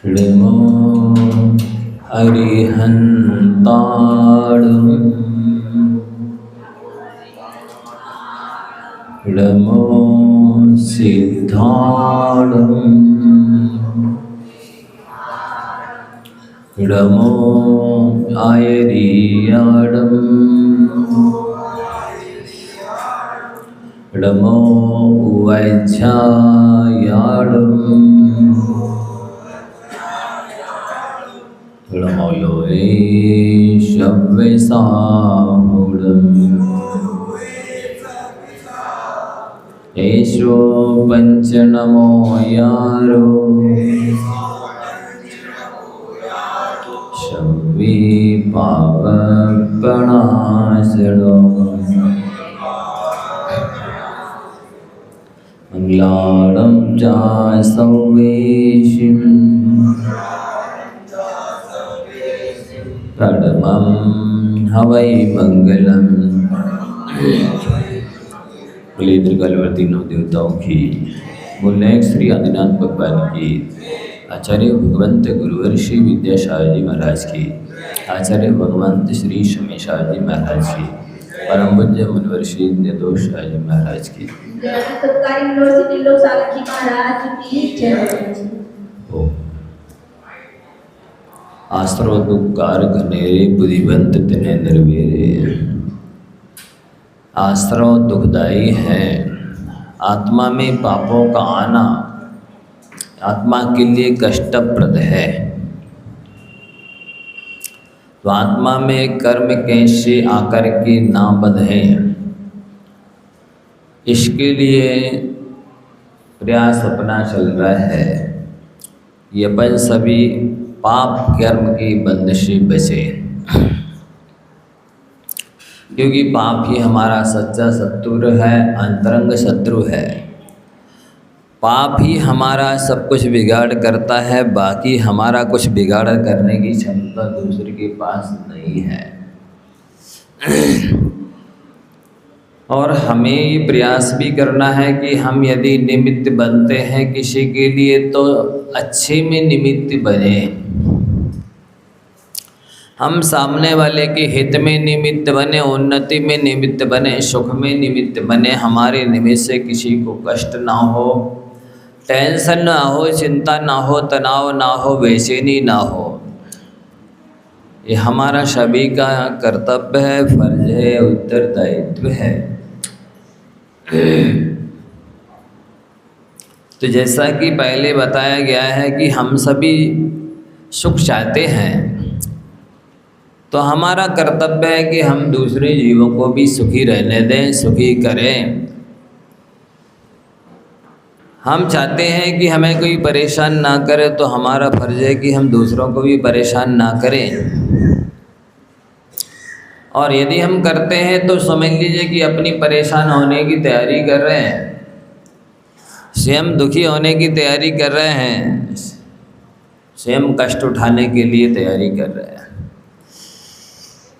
नमो अरिहन्ताणं नमो सिद्धाणं नमो आयर्याणं नमो वैज्ञायाणं नमो योगेशव्यसाहुणम् ईशो पंचनमो यारो शम्वी पापप्रणाशनो मंगलानं च सौवेशिं प्रणमं हवै मंगलम्। बोले त्रिकालवर्ती नौ देवताओं की, बोले श्री आदिनाथ भगवान की, आचार्य भगवंत गुरुवर श्री विद्यासागर जी महाराज की, आचार्य भगवंत श्री शमेशाह जी महाराज की, परम पूज्य मुनिवर श्री निर्दोष जी महाराज की। आश्रव दुकार घनेरे बुद्धिवंत तिन्हे निर्वेरे। आश्रव दुखदाई है। आत्मा में पापों का आना आत्मा के लिए कष्टप्रद है। तो आत्मा में कर्म कैसे आकर के ना बंधे, इसके लिए प्रयास अपना चल रहा है। ये अपन सभी पाप कर्म के बंध से बचे, क्योंकि पाप ही हमारा सच्चा शत्रु है, अंतरंग शत्रु है। पाप ही हमारा सब कुछ बिगाड़ करता है, बाकी हमारा कुछ बिगाड़ करने की क्षमता दूसरे के पास नहीं है। और हमें ये प्रयास भी करना है कि हम यदि निमित्त बनते हैं किसी के लिए तो अच्छे में निमित्त बने। हम सामने वाले के हित में निमित्त बने, उन्नति में निमित्त बने, सुख में निमित्त बने। हमारे निमित्त से किसी को कष्ट ना हो, टेंशन ना हो, चिंता ना हो, तनाव ना हो, बेचैनी ना हो। ये हमारा सभी का कर्तव्य है, फर्ज है, उत्तरदायित्व है। तो जैसा कि पहले बताया गया है कि हम सभी सुख चाहते हैं, तो हमारा कर्तव्य है कि हम दूसरे जीवों को भी सुखी रहने दें, सुखी करें। हम चाहते हैं कि हमें कोई परेशान ना करे, तो हमारा फर्ज है कि हम दूसरों को भी परेशान ना करें। और यदि हम करते हैं तो समझ लीजिए कि अपनी परेशान होने की तैयारी कर रहे हैं, स्वयं दुखी होने की तैयारी कर रहे हैं, स्वयं कष्ट उठाने के लिए तैयारी कर रहे हैं।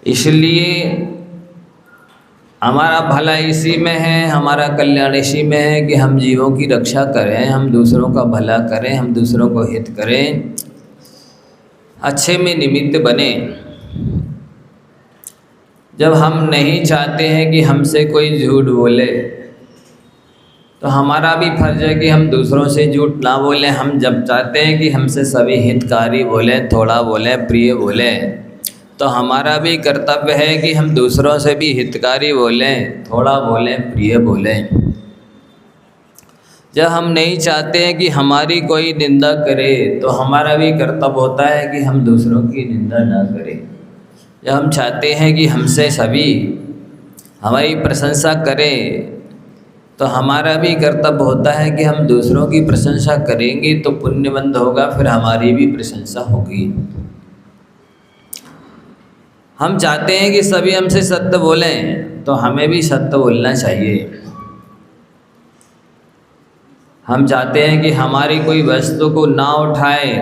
इसलिए हमारा भला इसी में है, हमारा कल्याण इसी में है कि हम जीवों की रक्षा करें, हम दूसरों का भला करें, हम दूसरों को हित करें, अच्छे में निमित्त बने। जब हम नहीं चाहते हैं कि हमसे कोई झूठ बोले, तो हमारा भी फर्ज है कि हम दूसरों से झूठ ना बोलें। हम जब चाहते हैं कि हमसे सभी हितकारी बोलें, थोड़ा बोलें, प्रिय बोलें, तो हमारा भी कर्तव्य है कि हम दूसरों से भी हितकारी बोलें, थोड़ा बोलें, प्रिय बोलें। जब हम नहीं चाहते हैं कि हमारी कोई निंदा करे, तो हमारा भी कर्तव्य होता है कि हम दूसरों की निंदा ना करें। जब हम चाहते हैं कि हमसे सभी हमारी प्रशंसा करें, तो हमारा भी कर्तव्य होता है कि हम दूसरों की प्रशंसा करेंगे तो पुण्यबंध होगा, फिर हमारी भी प्रशंसा होगी। हम चाहते हैं कि सभी हमसे सत्य बोलें, तो हमें भी सत्य बोलना चाहिए। हम चाहते हैं कि हमारी कोई वस्तु को ना उठाए,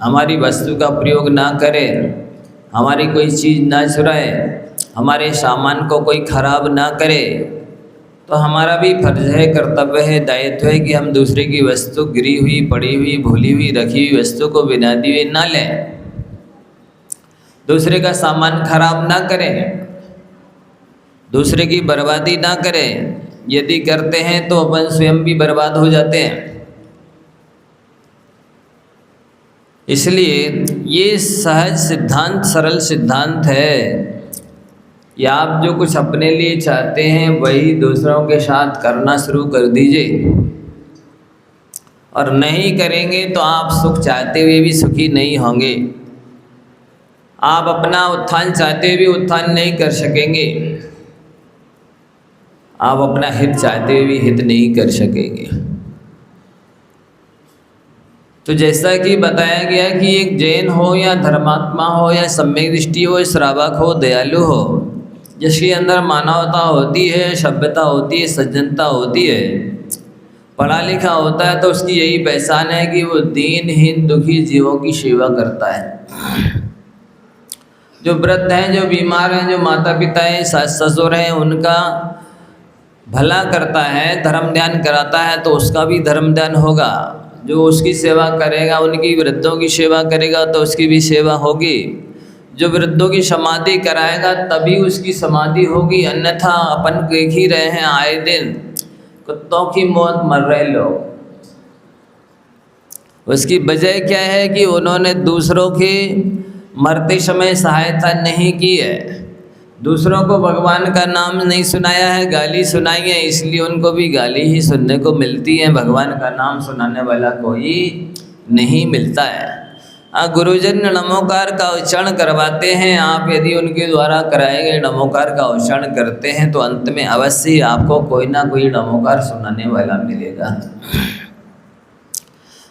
हमारी वस्तु का प्रयोग ना करे, हमारी कोई चीज़ ना चुराए, हमारे सामान को कोई खराब ना करे, तो हमारा भी फर्ज है, कर्तव्य है, दायित्व है कि हम दूसरे की वस्तु, गिरी हुई, पड़ी हुई, भूली हुई, रखी हुई वस्तु को बिना दिए ना लें, दूसरे का सामान खराब ना करें, दूसरे की बर्बादी ना करें। यदि करते हैं तो अपन स्वयं भी बर्बाद हो जाते हैं। इसलिए ये सहज सिद्धांत, सरल सिद्धांत है कि आप जो कुछ अपने लिए चाहते हैं वही दूसरों के साथ करना शुरू कर दीजिए, और नहीं करेंगे तो आप सुख चाहते हुए भी सुखी नहीं होंगे। आप अपना उत्थान चाहते हुए भी उत्थान नहीं कर सकेंगे, आप अपना हित चाहते हुए भी हित नहीं कर सकेंगे। तो जैसा कि बताया गया कि एक जैन हो या धर्मात्मा हो या सम्यक दृष्टि हो, श्रावक हो, दयालु हो, जिसके अंदर मानवता होती है, सभ्यता होती है, सज्जनता होती है, पढ़ा लिखा होता है, तो उसकी यही पहचान है कि वो दीनहीन दुखी जीवों की सेवा करता है। जो वृद्ध हैं, जो बीमार हैं, जो माता पिता हैं, सास ससुर हैं, उनका भला करता है, धर्म ध्यान कराता है, तो उसका भी धर्म ध्यान होगा। जो उसकी सेवा करेगा, उनकी वृद्धों की सेवा करेगा, तो उसकी भी सेवा होगी। जो वृद्धों की समाधि कराएगा तभी उसकी समाधि होगी, अन्यथा अपन देख ही रहे हैं आए दिन कुत्तों की मौत मर रहे लोग। उसकी वजह क्या है कि उन्होंने दूसरों की मरते समय सहायता नहीं की है, दूसरों को भगवान का नाम नहीं सुनाया है, गाली सुनाई है, इसलिए उनको भी गाली ही सुनने को मिलती है। भगवान का नाम सुनाने वाला कोई नहीं मिलता है। गुरुजन नमोकार का उच्चारण करवाते हैं, आप यदि उनके द्वारा कराए गए नमोकार का उच्चारण करते हैं तो अंत में अवश्य ही आपको कोई ना कोई नमोकार सुनाने वाला मिलेगा।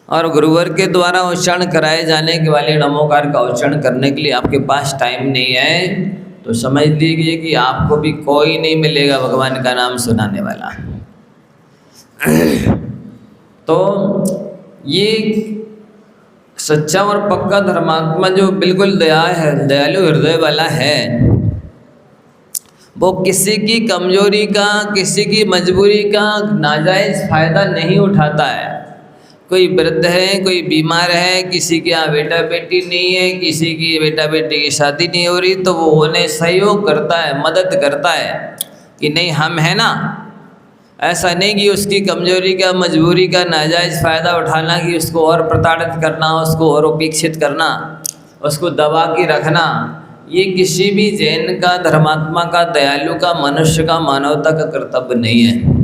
और गुरुवर के द्वारा उच्चारण कराए जाने के वाले नमोकार का उच्चारण करने के लिए आपके पास टाइम नहीं है, तो समझ लीजिए कि आपको भी कोई नहीं मिलेगा भगवान का नाम सुनाने वाला। तो ये सच्चा और पक्का धर्मात्मा जो बिल्कुल दयालु हृदय वाला है, वो किसी की कमजोरी का, किसी की मजबूरी का नाजायज़ फ़ायदा नहीं उठाता है। कोई वृद्ध है, कोई बीमार है, किसी के यहाँ बेटा बेटी नहीं है, किसी की बेटा बेटी की शादी नहीं हो रही, तो वो उन्हें सहयोग करता है, मदद करता है कि नहीं हम है ना। ऐसा नहीं कि उसकी कमजोरी का, मजबूरी का नाजायज़ फ़ायदा उठाना, कि उसको और प्रताड़ित करना, उसको और उपेक्षित करना, उसको दबा के रखना। ये किसी भी जैन का, धर्मात्मा का, दयालु का, मनुष्य का, मानवता का कर्तव्य नहीं है।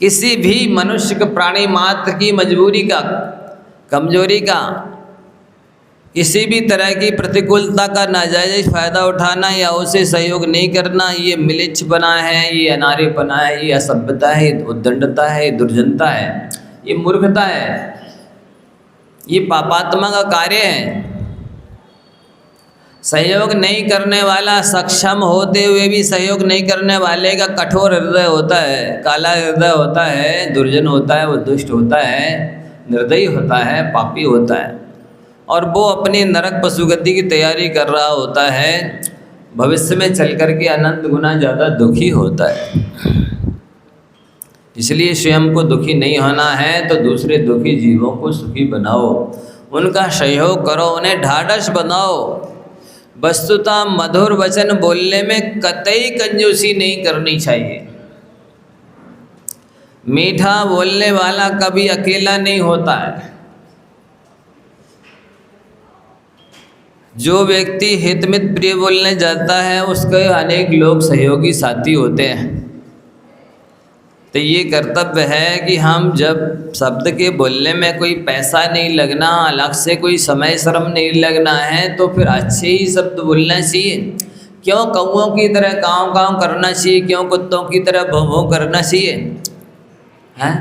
किसी भी मनुष्य के, प्राणी मात्र की मजबूरी का, कमजोरी का, किसी भी तरह की प्रतिकूलता का नाजायज़ फ़ायदा उठाना या उसे सहयोग नहीं करना, ये मिलिच्छपना है, ये अनार्यपना है, ये असभ्यता है, ये उद्दंडता है, ये दुर्जनता है, ये मूर्खता है, ये पापात्मा का कार्य है। सहयोग नहीं करने वाला, सक्षम होते हुए भी सहयोग नहीं करने वाले का कठोर हृदय होता है, काला हृदय होता है, दुर्जन होता है, वो दुष्ट होता है, निर्दयी होता है, पापी होता है, और वो अपनी नरक पशुगति की तैयारी कर रहा होता है। भविष्य में चल कर के अनंत गुना ज़्यादा दुखी होता है। इसलिए स्वयं को दुखी नहीं होना है तो दूसरे दुखी जीवों को सुखी बनाओ, उनका सहयोग करो, उन्हें ढाढ़स बनाओ। वस्तुतः मधुर वचन बोलने में कतई कंजूसी नहीं करनी चाहिए। मीठा बोलने वाला कभी अकेला नहीं होता है। जो व्यक्ति हितमित प्रिय बोलने जाता है उसके अनेक लोग सहयोगी साथी होते हैं। तो ये कर्तव्य है कि हम जब शब्द के बोलने में कोई पैसा नहीं लगना, अलग से कोई समय श्रम नहीं लगना है, तो फिर अच्छे ही शब्द बोलना चाहिए। क्यों कौओं की तरह काँव काँव करना चाहिए, क्यों कुत्तों की तरह भौं भौं करना चाहिए, हैं?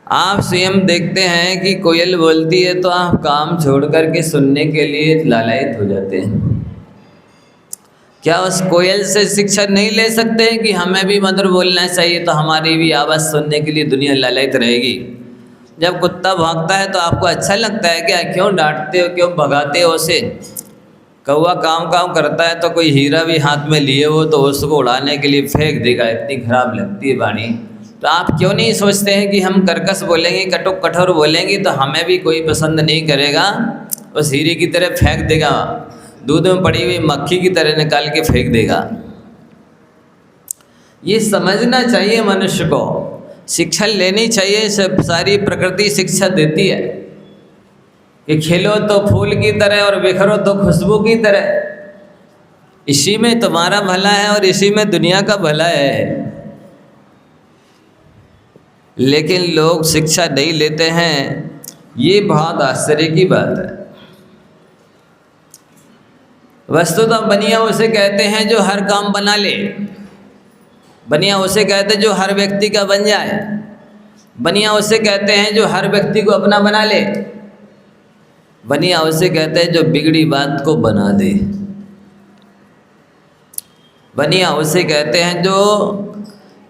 आप स्वयं देखते हैं कि कोयल बोलती है तो आप काम छोड़ करके सुनने के लिए लालायित हो जाते हैं। क्या उस कोयल से शिक्षा नहीं ले सकते कि हमें भी मधुर बोलना चाहिए, तो हमारी भी आवाज़ सुनने के लिए दुनिया लालायित रहेगी। जब कुत्ता भौंकता है तो आपको अच्छा लगता है क्या? क्यों डांटते हो, क्यों भगाते हो उसे? कौवा काम काम करता है तो कोई हीरा भी हाथ में लिए हो तो उसको उड़ाने के लिए फेंक देगा, इतनी खराब लगती है वाणी। तो आप क्यों नहीं सोचते हैं कि हम कर्कश बोलेंगे, कटुक कठोर बोलेंगे तो हमें भी कोई पसंद नहीं करेगा, उस हीरे की तरह फेंक देगा, दूध में पड़ी हुई मक्खी की तरह निकाल के फेंक देगा। ये समझना चाहिए मनुष्य को, शिक्षा लेनी चाहिए। सब सारी प्रकृति शिक्षा देती है कि खिलो तो फूल की तरह और बिखरो तो खुशबू की तरह। इसी में तुम्हारा भला है और इसी में दुनिया का भला है। लेकिन लोग शिक्षा नहीं लेते हैं, ये बहुत आश्चर्य की बात है। वस्तुतः बनिया उसे कहते हैं जो हर काम बना ले, बनिया उसे कहते हैं जो हर व्यक्ति का बन जाए, बनिया उसे कहते हैं जो हर व्यक्ति को अपना बना ले, बनिया उसे कहते हैं जो बिगड़ी बात को बना दे, बनिया उसे कहते हैं जो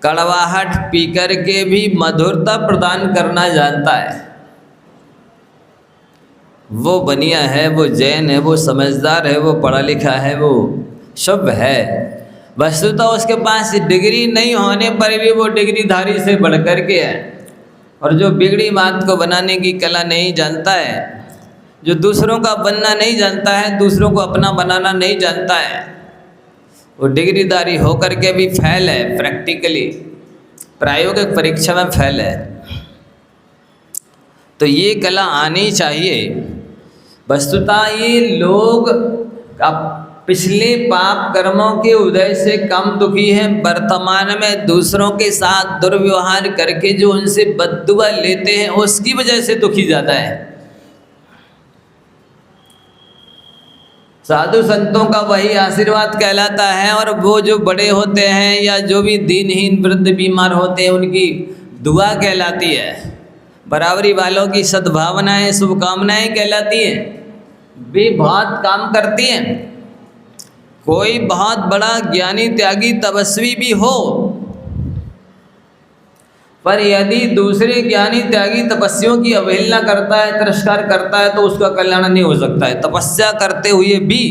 कड़वाहट पी कर के भी मधुरता प्रदान करना जानता है। वो बनिया है, वो जैन है, वो समझदार है, वो पढ़ा लिखा है, वो शुभ है। वस्तुतः उसके पास डिग्री नहीं होने पर भी वो डिग्रीधारी से बढ़ कर के है। और जो बिगड़ी बात को बनाने की कला नहीं जानता है, जो दूसरों का बनना नहीं जानता है, दूसरों को अपना बनाना नहीं जानता है, वो डिग्रीधारी होकर के भी फेल है, प्रैक्टिकली प्रायोगिक परीक्षा में फेल है। तो ये कला आनी चाहिए। वस्तुतः ये लोग पिछले पाप कर्मों के उदय से कम दुखी हैं, वर्तमान में दूसरों के साथ दुर्व्यवहार करके जो उनसे बद्दुआ लेते हैं उसकी वजह से दुखी ज़्यादा है। साधु संतों का वही आशीर्वाद कहलाता है, और वो जो बड़े होते हैं या जो भी दीनहीन वृद्ध बीमार होते हैं उनकी दुआ कहलाती है। बराबरी वालों की सद्भावनाएं शुभकामनाएं कहलाती हैं। वे बहुत काम करती हैं। कोई बहुत बड़ा ज्ञानी त्यागी तपस्वी भी हो, पर यदि दूसरे ज्ञानी त्यागी तपस्वियों की अवहेलना करता है, तिरस्कार करता है, तो उसका कल्याण नहीं हो सकता है। तपस्या करते हुए भी,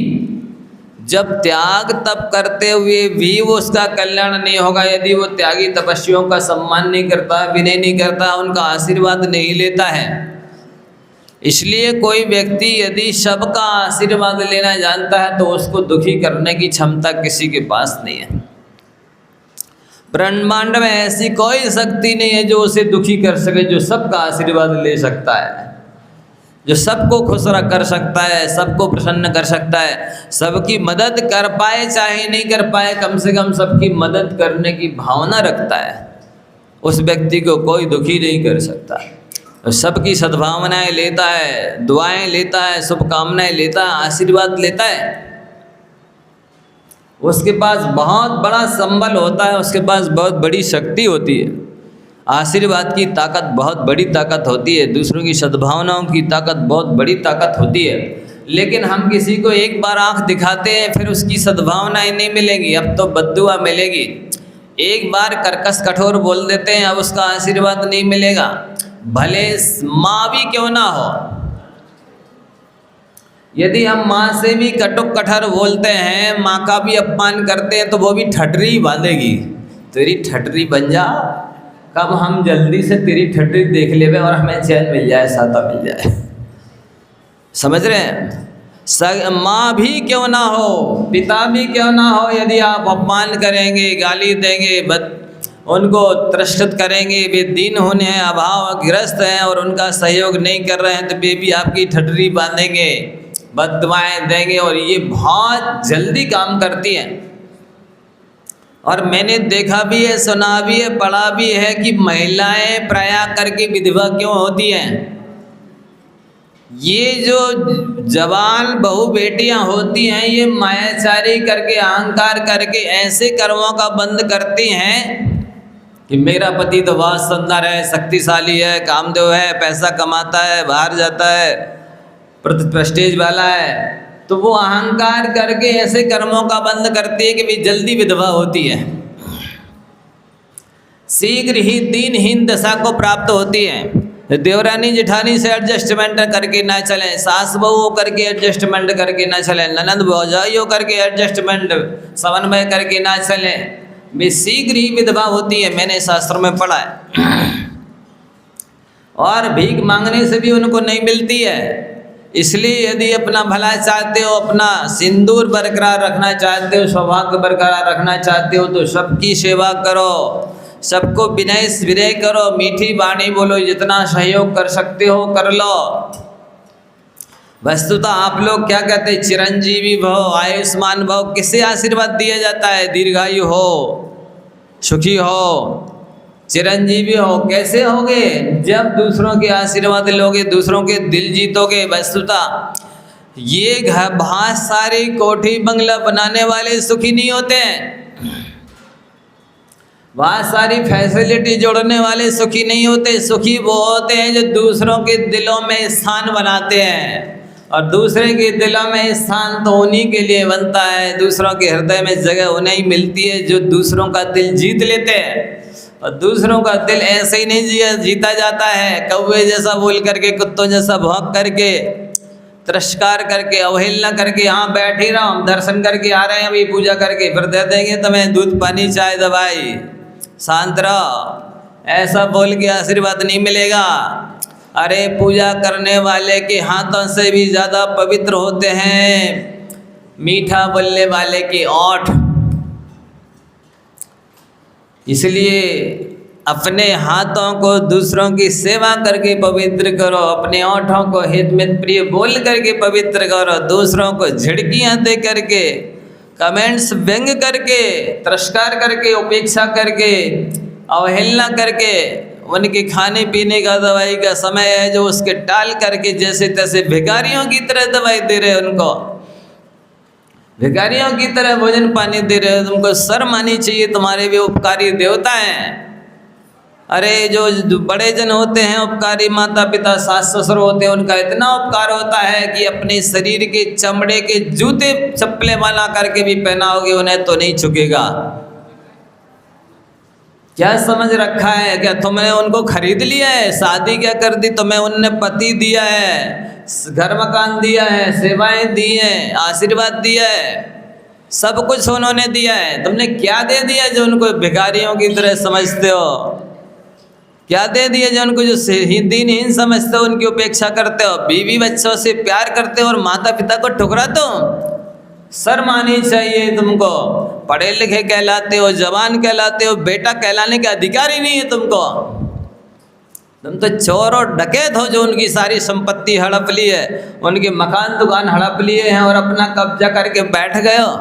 जब त्याग तप करते हुए भी वो उसका कल्याण नहीं होगा यदि वो त्यागी तपस्वियों का सम्मान नहीं करता, विनय नहीं करता, उनका आशीर्वाद नहीं लेता है। इसलिए कोई व्यक्ति यदि सबका आशीर्वाद लेना जानता है तो उसको दुखी करने की क्षमता किसी के पास नहीं है। ब्रह्मांड में ऐसी कोई शक्ति नहीं है जो उसे दुखी कर सके, जो सबका आशीर्वाद ले सकता है, जो सबको खुश कर सकता है, सबको प्रसन्न कर सकता है, सबकी मदद कर पाए चाहे नहीं कर पाए, कम से कम सबकी मदद करने की भावना रखता है। उस व्यक्ति को कोई दुखी नहीं कर सकता। सबकी सद्भावनाएं लेता है, दुआएं लेता है, शुभकामनाएं लेता है, आशीर्वाद लेता है। उसके पास बहुत बड़ा संबल होता है, उसके पास बहुत बड़ी शक्ति होती है। आशीर्वाद की ताकत बहुत बड़ी ताकत होती है, दूसरों की सद्भावनाओं की ताकत बहुत बड़ी ताकत होती है। लेकिन हम किसी को एक बार आंख दिखाते हैं, फिर उसकी सद्भावनाएं नहीं मिलेगी, अब तो बद्दुआ मिलेगी। एक बार कर्कश कठोर बोल देते हैं, अब उसका आशीर्वाद नहीं मिलेगा, भले माँ भी क्यों ना हो। यदि हम माँ से भी कटुक कठोर बोलते हैं, माँ का भी अपमान करते हैं, तो वो भी ठटरी बांधेगी, तेरी ठटरी बन जा, कब हम जल्दी से तेरी ठटरी देख लेवे और हमें चैन मिल जाए, साता मिल जाए। समझ रहे हैं? माँ भी क्यों ना हो, पिता भी क्यों ना हो, यदि आप अपमान करेंगे, गाली देंगे, उनको तिरस्कृत करेंगे, वे दीन होने हैं, अभावग्रस्त हैं और उनका सहयोग नहीं कर रहे हैं, तो वे भी आपकी ठटरी बांधेंगे, बददुआएं देंगे, और ये बहुत जल्दी काम करती हैं। और मैंने देखा भी है, सुना भी है, पढ़ा भी है कि महिलाएं प्राय करके विधवा क्यों होती हैं। ये जो जवान बहू बेटियां होती हैं, ये मायाचारी करके, अहंकार करके ऐसे कर्मों का बंद करती हैं कि मेरा पति तो बहुत सुंदर है, शक्तिशाली है, कामदेव है, पैसा कमाता है, बाहर जाता है, प्रेस्टीज वाला है, तो वो अहंकार करके ऐसे कर्मों का बंद करती है कि वे जल्दी विधवा होती है, शीघ्र ही दीनहीन दशा को प्राप्त होती है। देवरानी जेठानी से एडजस्टमेंट करके ना चलें, सास बहू करके एडजस्टमेंट करके ना चलें, ननद भौजाइयों करके एडजस्टमेंट समन्वय करके ना चलें। वे शीघ्र ही विधवा होती है, मैंने शास्त्रों में पढ़ा है। और भीख मांगने से भी उनको नहीं मिलती है। इसलिए यदि अपना भला चाहते हो, अपना सिंदूर बरकरार रखना चाहते हो, सौभाग्य बरकरार रखना चाहते हो, तो सबकी सेवा करो, सबको विनय विनय करो, मीठी वाणी बोलो, जितना सहयोग कर सकते हो कर लो। वस्तुतः आप लोग क्या कहते हैं, चिरंजीवी भव, आयुष्मान भव, किससे आशीर्वाद दिया जाता है? दीर्घायु हो, सुखी हो, चिरंजीवी हो। कैसे होगे? जब दूसरों के आशीर्वाद लोगे, दूसरों के दिल जीतोगे। वस्तुतः ये घर बहुत सारी कोठी बंगला बनाने वाले सुखी नहीं होते हैं, बहुत सारी फैसिलिटी जोड़ने वाले सुखी नहीं होते। सुखी वो होते हैं जो दूसरों के दिलों में स्थान बनाते हैं, और दूसरे के दिलों में स्थान तो उन्हीं के लिए बनता है, दूसरों के हृदय में जगह उन्हें ही मिलती है जो दूसरों का दिल जीत लेते हैं। और दूसरों का दिल ऐसे ही नहीं जीता जाता है कौवे जैसा बोल करके, कुत्तों जैसा भौंक करके, तिरस्कार करके, अवहेलना करके। हाँ बैठ ही रहा हूँ, दर्शन करके आ रहे हैं, अभी पूजा करके फिर दे देंगे तुम्हें दूध पानी चाय दवाई, शांत रहो, ऐसा बोल के आशीर्वाद नहीं मिलेगा। अरे पूजा करने वाले के हाथों से भी ज़्यादा पवित्र होते हैं मीठा बोलने वाले के ओठ। इसलिए अपने हाथों को दूसरों की सेवा करके पवित्र करो, अपने ओठों को हित मित प्रिय बोल करके पवित्र करो, दूसरों को झिड़कियाँ दे करके, कमेंट्स व्यंग करके, तिरस्कार करके, उपेक्षा करके, अवहेलना करके, उनके खाने पीने का दवाई का समय है जो उसके टाल करके जैसे तैसे भिखारियों की तरह दवाई दे रहे हो, उनको भिखारियों की तरह भोजन पानी दे रहे हो। तुमको शर्म आनी चाहिए, तुम्हारे भी उपकारी देवता हैं। अरे जो बड़े जन होते हैं, उपकारी माता पिता सास ससुर होते हैं, उनका इतना उपकार होता है कि अपने शरीर के चमड़े के जूते चप्पलें बना करके भी पहनाओगे, उन्हें तो नहीं चुकेगा। क्या समझ रखा है? क्या तुमने उनको खरीद लिया है? शादी क्या कर दी तुम्हें? उनने पति दिया है, घर मकान दिया है, सेवाएं दी हैं, आशीर्वाद दिया है, सब कुछ उन्होंने दिया है। तुमने क्या दे दिया जो उनको भिखारियों की तरह समझते हो? क्या दे दिया जो उनको जो दीनहीन समझते हो, उनकी उपेक्षा करते हो, बीवी बच्चों से प्यार करते हो और माता पिता को ठुकराते हो? शर्म आनी चाहिए तुमको। पढ़े लिखे कहलाते हो, जवान कहलाते हो, बेटा कहलाने का अधिकार ही नहीं है तुमको। तुम तो चोर और डकैत हो जो उनकी सारी संपत्ति हड़प ली है, उनके मकान दुकान हड़प लिए हैं और अपना कब्जा करके बैठ गए हो।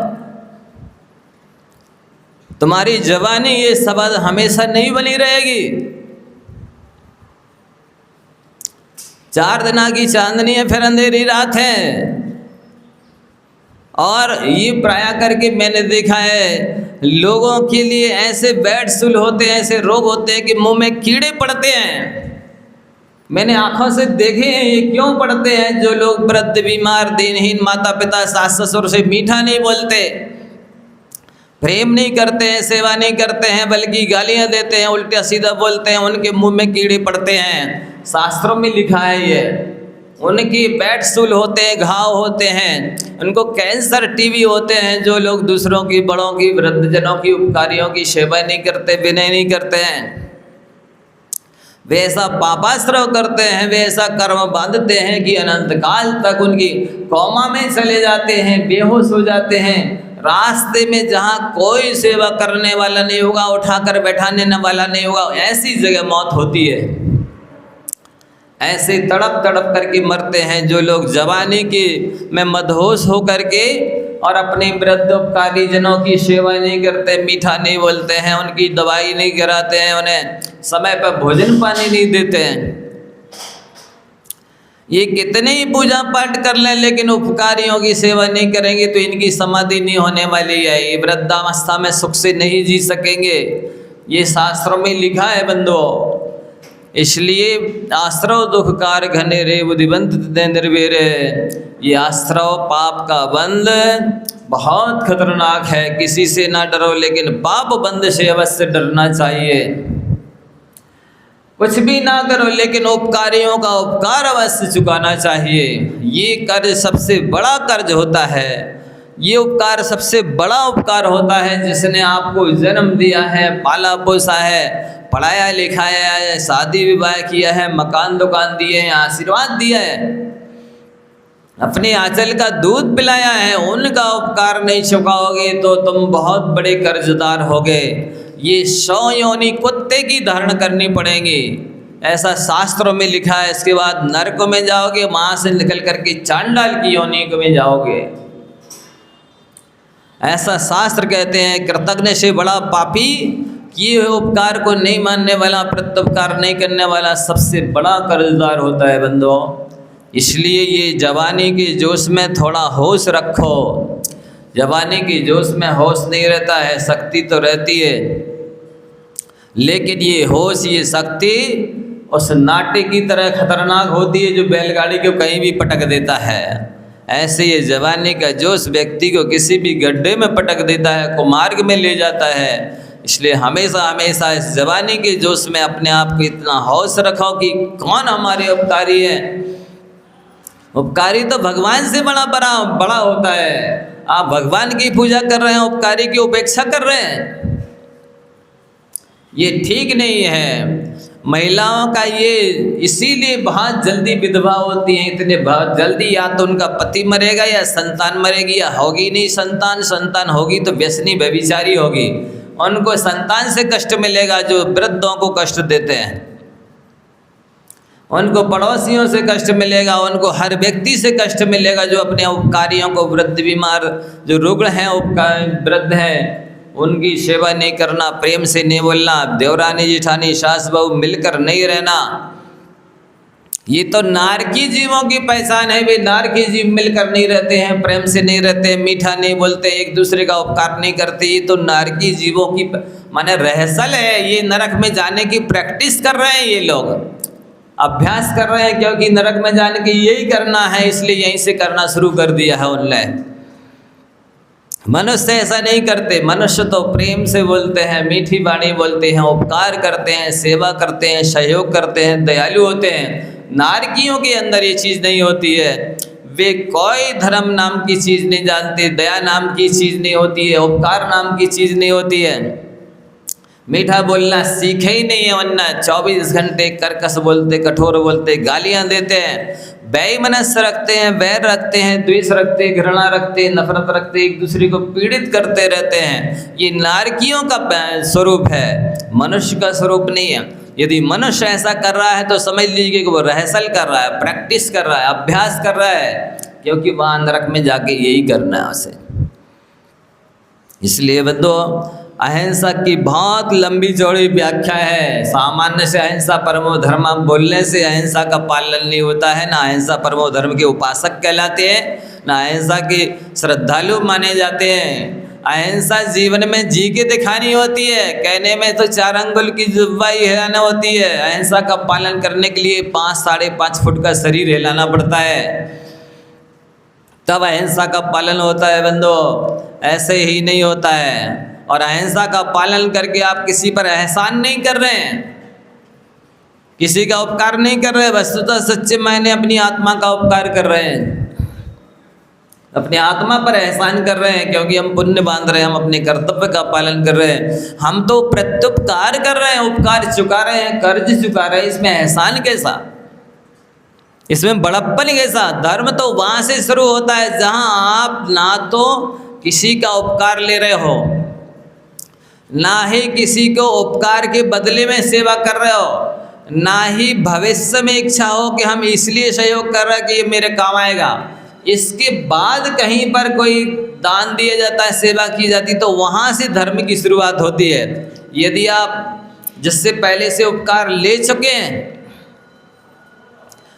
तुम्हारी जवानी ये सबद हमेशा नहीं बनी रहेगी। 4 दिन की चांदनी है, फिर अंधेरी रात है। और ये प्राय करके मैंने देखा है, लोगों के लिए ऐसे बैड सुल होते हैं, ऐसे रोग होते हैं कि मुंह में कीड़े पड़ते हैं। मैंने आंखों से देखे हैं। ये क्यों पड़ते हैं? जो लोग वृद्ध, बीमार, दीनहीन, माता पिता, सास ससुर से मीठा नहीं बोलते, प्रेम नहीं करते हैं, सेवा नहीं करते हैं, बल्कि गालियां देते हैं, उल्टा सीधा बोलते हैं, उनके मुंह में कीड़े पड़ते हैं। शास्त्रों में लिखा है ये। उनकी बैड सूल होते हैं, घाव होते हैं, उनको कैंसर, टीबी होते हैं। जो लोग दूसरों की, बड़ों की, वृद्धजनों की, उपकारियों की सेवा नहीं करते, विनय नहीं करते हैं, वे ऐसा पापाश्रव करते हैं, वे ऐसा कर्म बांधते हैं कि अनंत काल तक उनकी कोमा में चले जाते हैं, बेहोश हो जाते हैं। रास्ते में जहाँ कोई सेवा करने वाला नहीं होगा, उठाकर बैठाने वाला नहीं होगा, ऐसी जगह मौत होती है। ऐसे तड़प तड़प करके मरते हैं जो लोग जवानी के में मदहोश हो करके और अपने वृद्ध उपकारी जनों की सेवा नहीं करते, मीठा नहीं बोलते हैं, उनकी दवाई नहीं कराते हैं, उन्हें समय पर भोजन पानी नहीं देते हैं। ये कितने ही पूजा पाठ कर लें, लेकिन उपकारियों की सेवा नहीं करेंगे तो इनकी समाधि नहीं होने वाली है। ये वृद्धावस्था में सुख से नहीं जी सकेंगे। ये शास्त्रों में लिखा है बंधुओं। इसलिए आश्रव दुखकार घने रे बुद्धिवंत निर्वेरे। ये आश्रव पाप का बंध बहुत खतरनाक है। किसी से ना डरो, लेकिन पाप बंध से अवश्य डरना चाहिए। कुछ भी ना करो लेकिन उपकारियों का उपकार अवश्य चुकाना चाहिए। ये कर्ज सबसे बड़ा कर्ज होता है। ये उपकार सबसे बड़ा उपकार होता है। जिसने आपको जन्म दिया है, पाला पोसा है, पढ़ाया लिखाया है, शादी विवाह किया है, मकान दुकान दिए हैं, आशीर्वाद दिया है, अपने आंचल का दूध पिलाया है, उनका उपकार नहीं चुकाओगे तो तुम बहुत बड़े कर्जदार होगे। ये 100 योनि कुत्ते की धारण करनी पड़ेगी, ऐसा शास्त्रों में लिखा है। इसके बाद नरक में जाओगे, वहाँ से निकल करके चांडाल की योनि में जाओगे, ऐसा शास्त्र कहते हैं। कृतज्ञ से बड़ा पापी, किए हुए उपकार को नहीं मानने वाला, प्रत्युपकार नहीं करने वाला सबसे बड़ा कर्जदार होता है बंदो। इसलिए ये जवानी के जोश में थोड़ा होश रखो। जवानी के जोश में होश नहीं रहता है, शक्ति तो रहती है, लेकिन ये होश, ये शक्ति उस नाटे की तरह खतरनाक होती है जो बैलगाड़ी को कहीं भी पटक देता है। ऐसे ये जवानी का जोश व्यक्ति को किसी भी गड्ढे में पटक देता है, कुमार्ग में ले जाता है। इसलिए हमेशा हमेशा इस जवानी के जोश में अपने आप को इतना होश रखो कि कौन हमारे उपकारी है। उपकारी तो भगवान से बड़ा होता है। आप भगवान की पूजा कर रहे हैं, उपकारी की उपेक्षा कर रहे हैं, ये ठीक नहीं है। महिलाओं का ये इसीलिए बहुत जल्दी विधवा होती हैं, इतने बहुत जल्दी, या तो उनका पति मरेगा या संतान मरेगी, या होगी नहीं संतान, संतान होगी तो व्यसनी व्यभिचारी होगी। उनको संतान से कष्ट मिलेगा जो वृद्धों को कष्ट देते हैं, उनको पड़ोसियों से कष्ट मिलेगा, उनको हर व्यक्ति से कष्ट मिलेगा जो अपने उपकारियों को, वृद्ध बीमार जो रुग्ण हैं, वृद्ध हैं, उनकी सेवा नहीं करना, प्रेम से नहीं बोलना, देवरानी जेठानी सास बहू मिलकर नहीं रहना, ये तो नारकी जीवों की पहचान है। वे नारकी जीव मिलकर नहीं रहते हैं, प्रेम से नहीं रहते, मीठा नहीं बोलते, एक दूसरे का उपकार नहीं करते। ये तो नारकी जीवों की माने रहसल है। ये नरक में जाने की प्रैक्टिस कर रहे हैं, ये लोग अभ्यास कर रहे हैं, क्योंकि नरक में जाने की यही करना है, इसलिए यहीं से करना शुरू कर दिया है उनने। मनुष्य ऐसा नहीं करते। मनुष्य तो प्रेम से बोलते हैं, मीठी वाणी बोलते हैं, उपकार करते हैं, सेवा करते हैं, सहयोग करते हैं, दयालु होते हैं। नारकियों के अंदर ये चीज़ नहीं होती है। वे कोई धर्म नाम की चीज़ नहीं जानते, दया नाम की चीज़ नहीं होती है, उपकार नाम की चीज़ नहीं होती है। मीठा बोलना सीखे ही नहीं है, वरना 24 घंटे कर्कश बोलते, कठोर बोलते, गालियाँ देते हैं, बेईमानस रखते हैं, वैर रखते हैं, द्वेष रखते हैं, घृणा रखते हैं, नफरत रखते हैं, एक दूसरे को पीड़ित करते रहते हैं। ये नारकियों का स्वरूप है, मनुष्य का स्वरूप नहीं है। यदि मनुष्य ऐसा कर रहा है तो समझ लीजिए कि वो रहसल कर रहा है, प्रैक्टिस कर रहा है, अभ्यास कर रहा है, क्योंकि वहाँ नरक में जाके यही करना है उसे। इसलिए बंदो, अहिंसा की बहुत लंबी चौड़ी व्याख्या है। सामान्य से अहिंसा परमो धर्म बोलने से अहिंसा का पालन नहीं होता है, ना अहिंसा परमो धर्म के उपासक कहलाते हैं, ना अहिंसा के श्रद्धालु माने जाते हैं। अहिंसा जीवन में जी के दिखानी होती है। कहने में तो 4 अंगुल की जुबाई हिलाना होती है, अहिंसा का पालन करने के लिए 5 साढ़े 5 फुट का शरीर हिलाना पड़ता है, तब अहिंसा का पालन होता है बंदो। ऐसे ही नहीं होता है। और अहिंसा का पालन करके आप किसी पर एहसान नहीं कर रहे हैं, किसी का उपकार नहीं कर रहे, वस्तुतः सच्चे मायने अपनी आत्मा का उपकार कर रहे हैं, अपनी आत्मा पर एहसान कर रहे हैं, क्योंकि हम पुण्य बांध रहे हैं, हम अपने कर्तव्य का पालन कर रहे हैं। हम तो प्रत्युपकार कर रहे हैं, उपकार चुका रहे हैं, कर्ज चुका रहे हैं। इसमें एहसान कैसा, इसमें बड़प्पन कैसा? धर्म तो वहाँ से शुरू होता है जहाँ आप ना तो किसी का उपकार ले रहे हो, ना ही किसी को उपकार के बदले में सेवा कर रहे हो, ना ही भविष्य में इच्छा हो कि हम इसलिए सहयोग कर रहे हैं कि ये मेरे काम आएगा। इसके बाद कहीं पर कोई दान दिया जाता है, सेवा की जाती, तो वहाँ से धर्म की शुरुआत होती है। यदि आप जिससे पहले से उपकार ले चुके हैं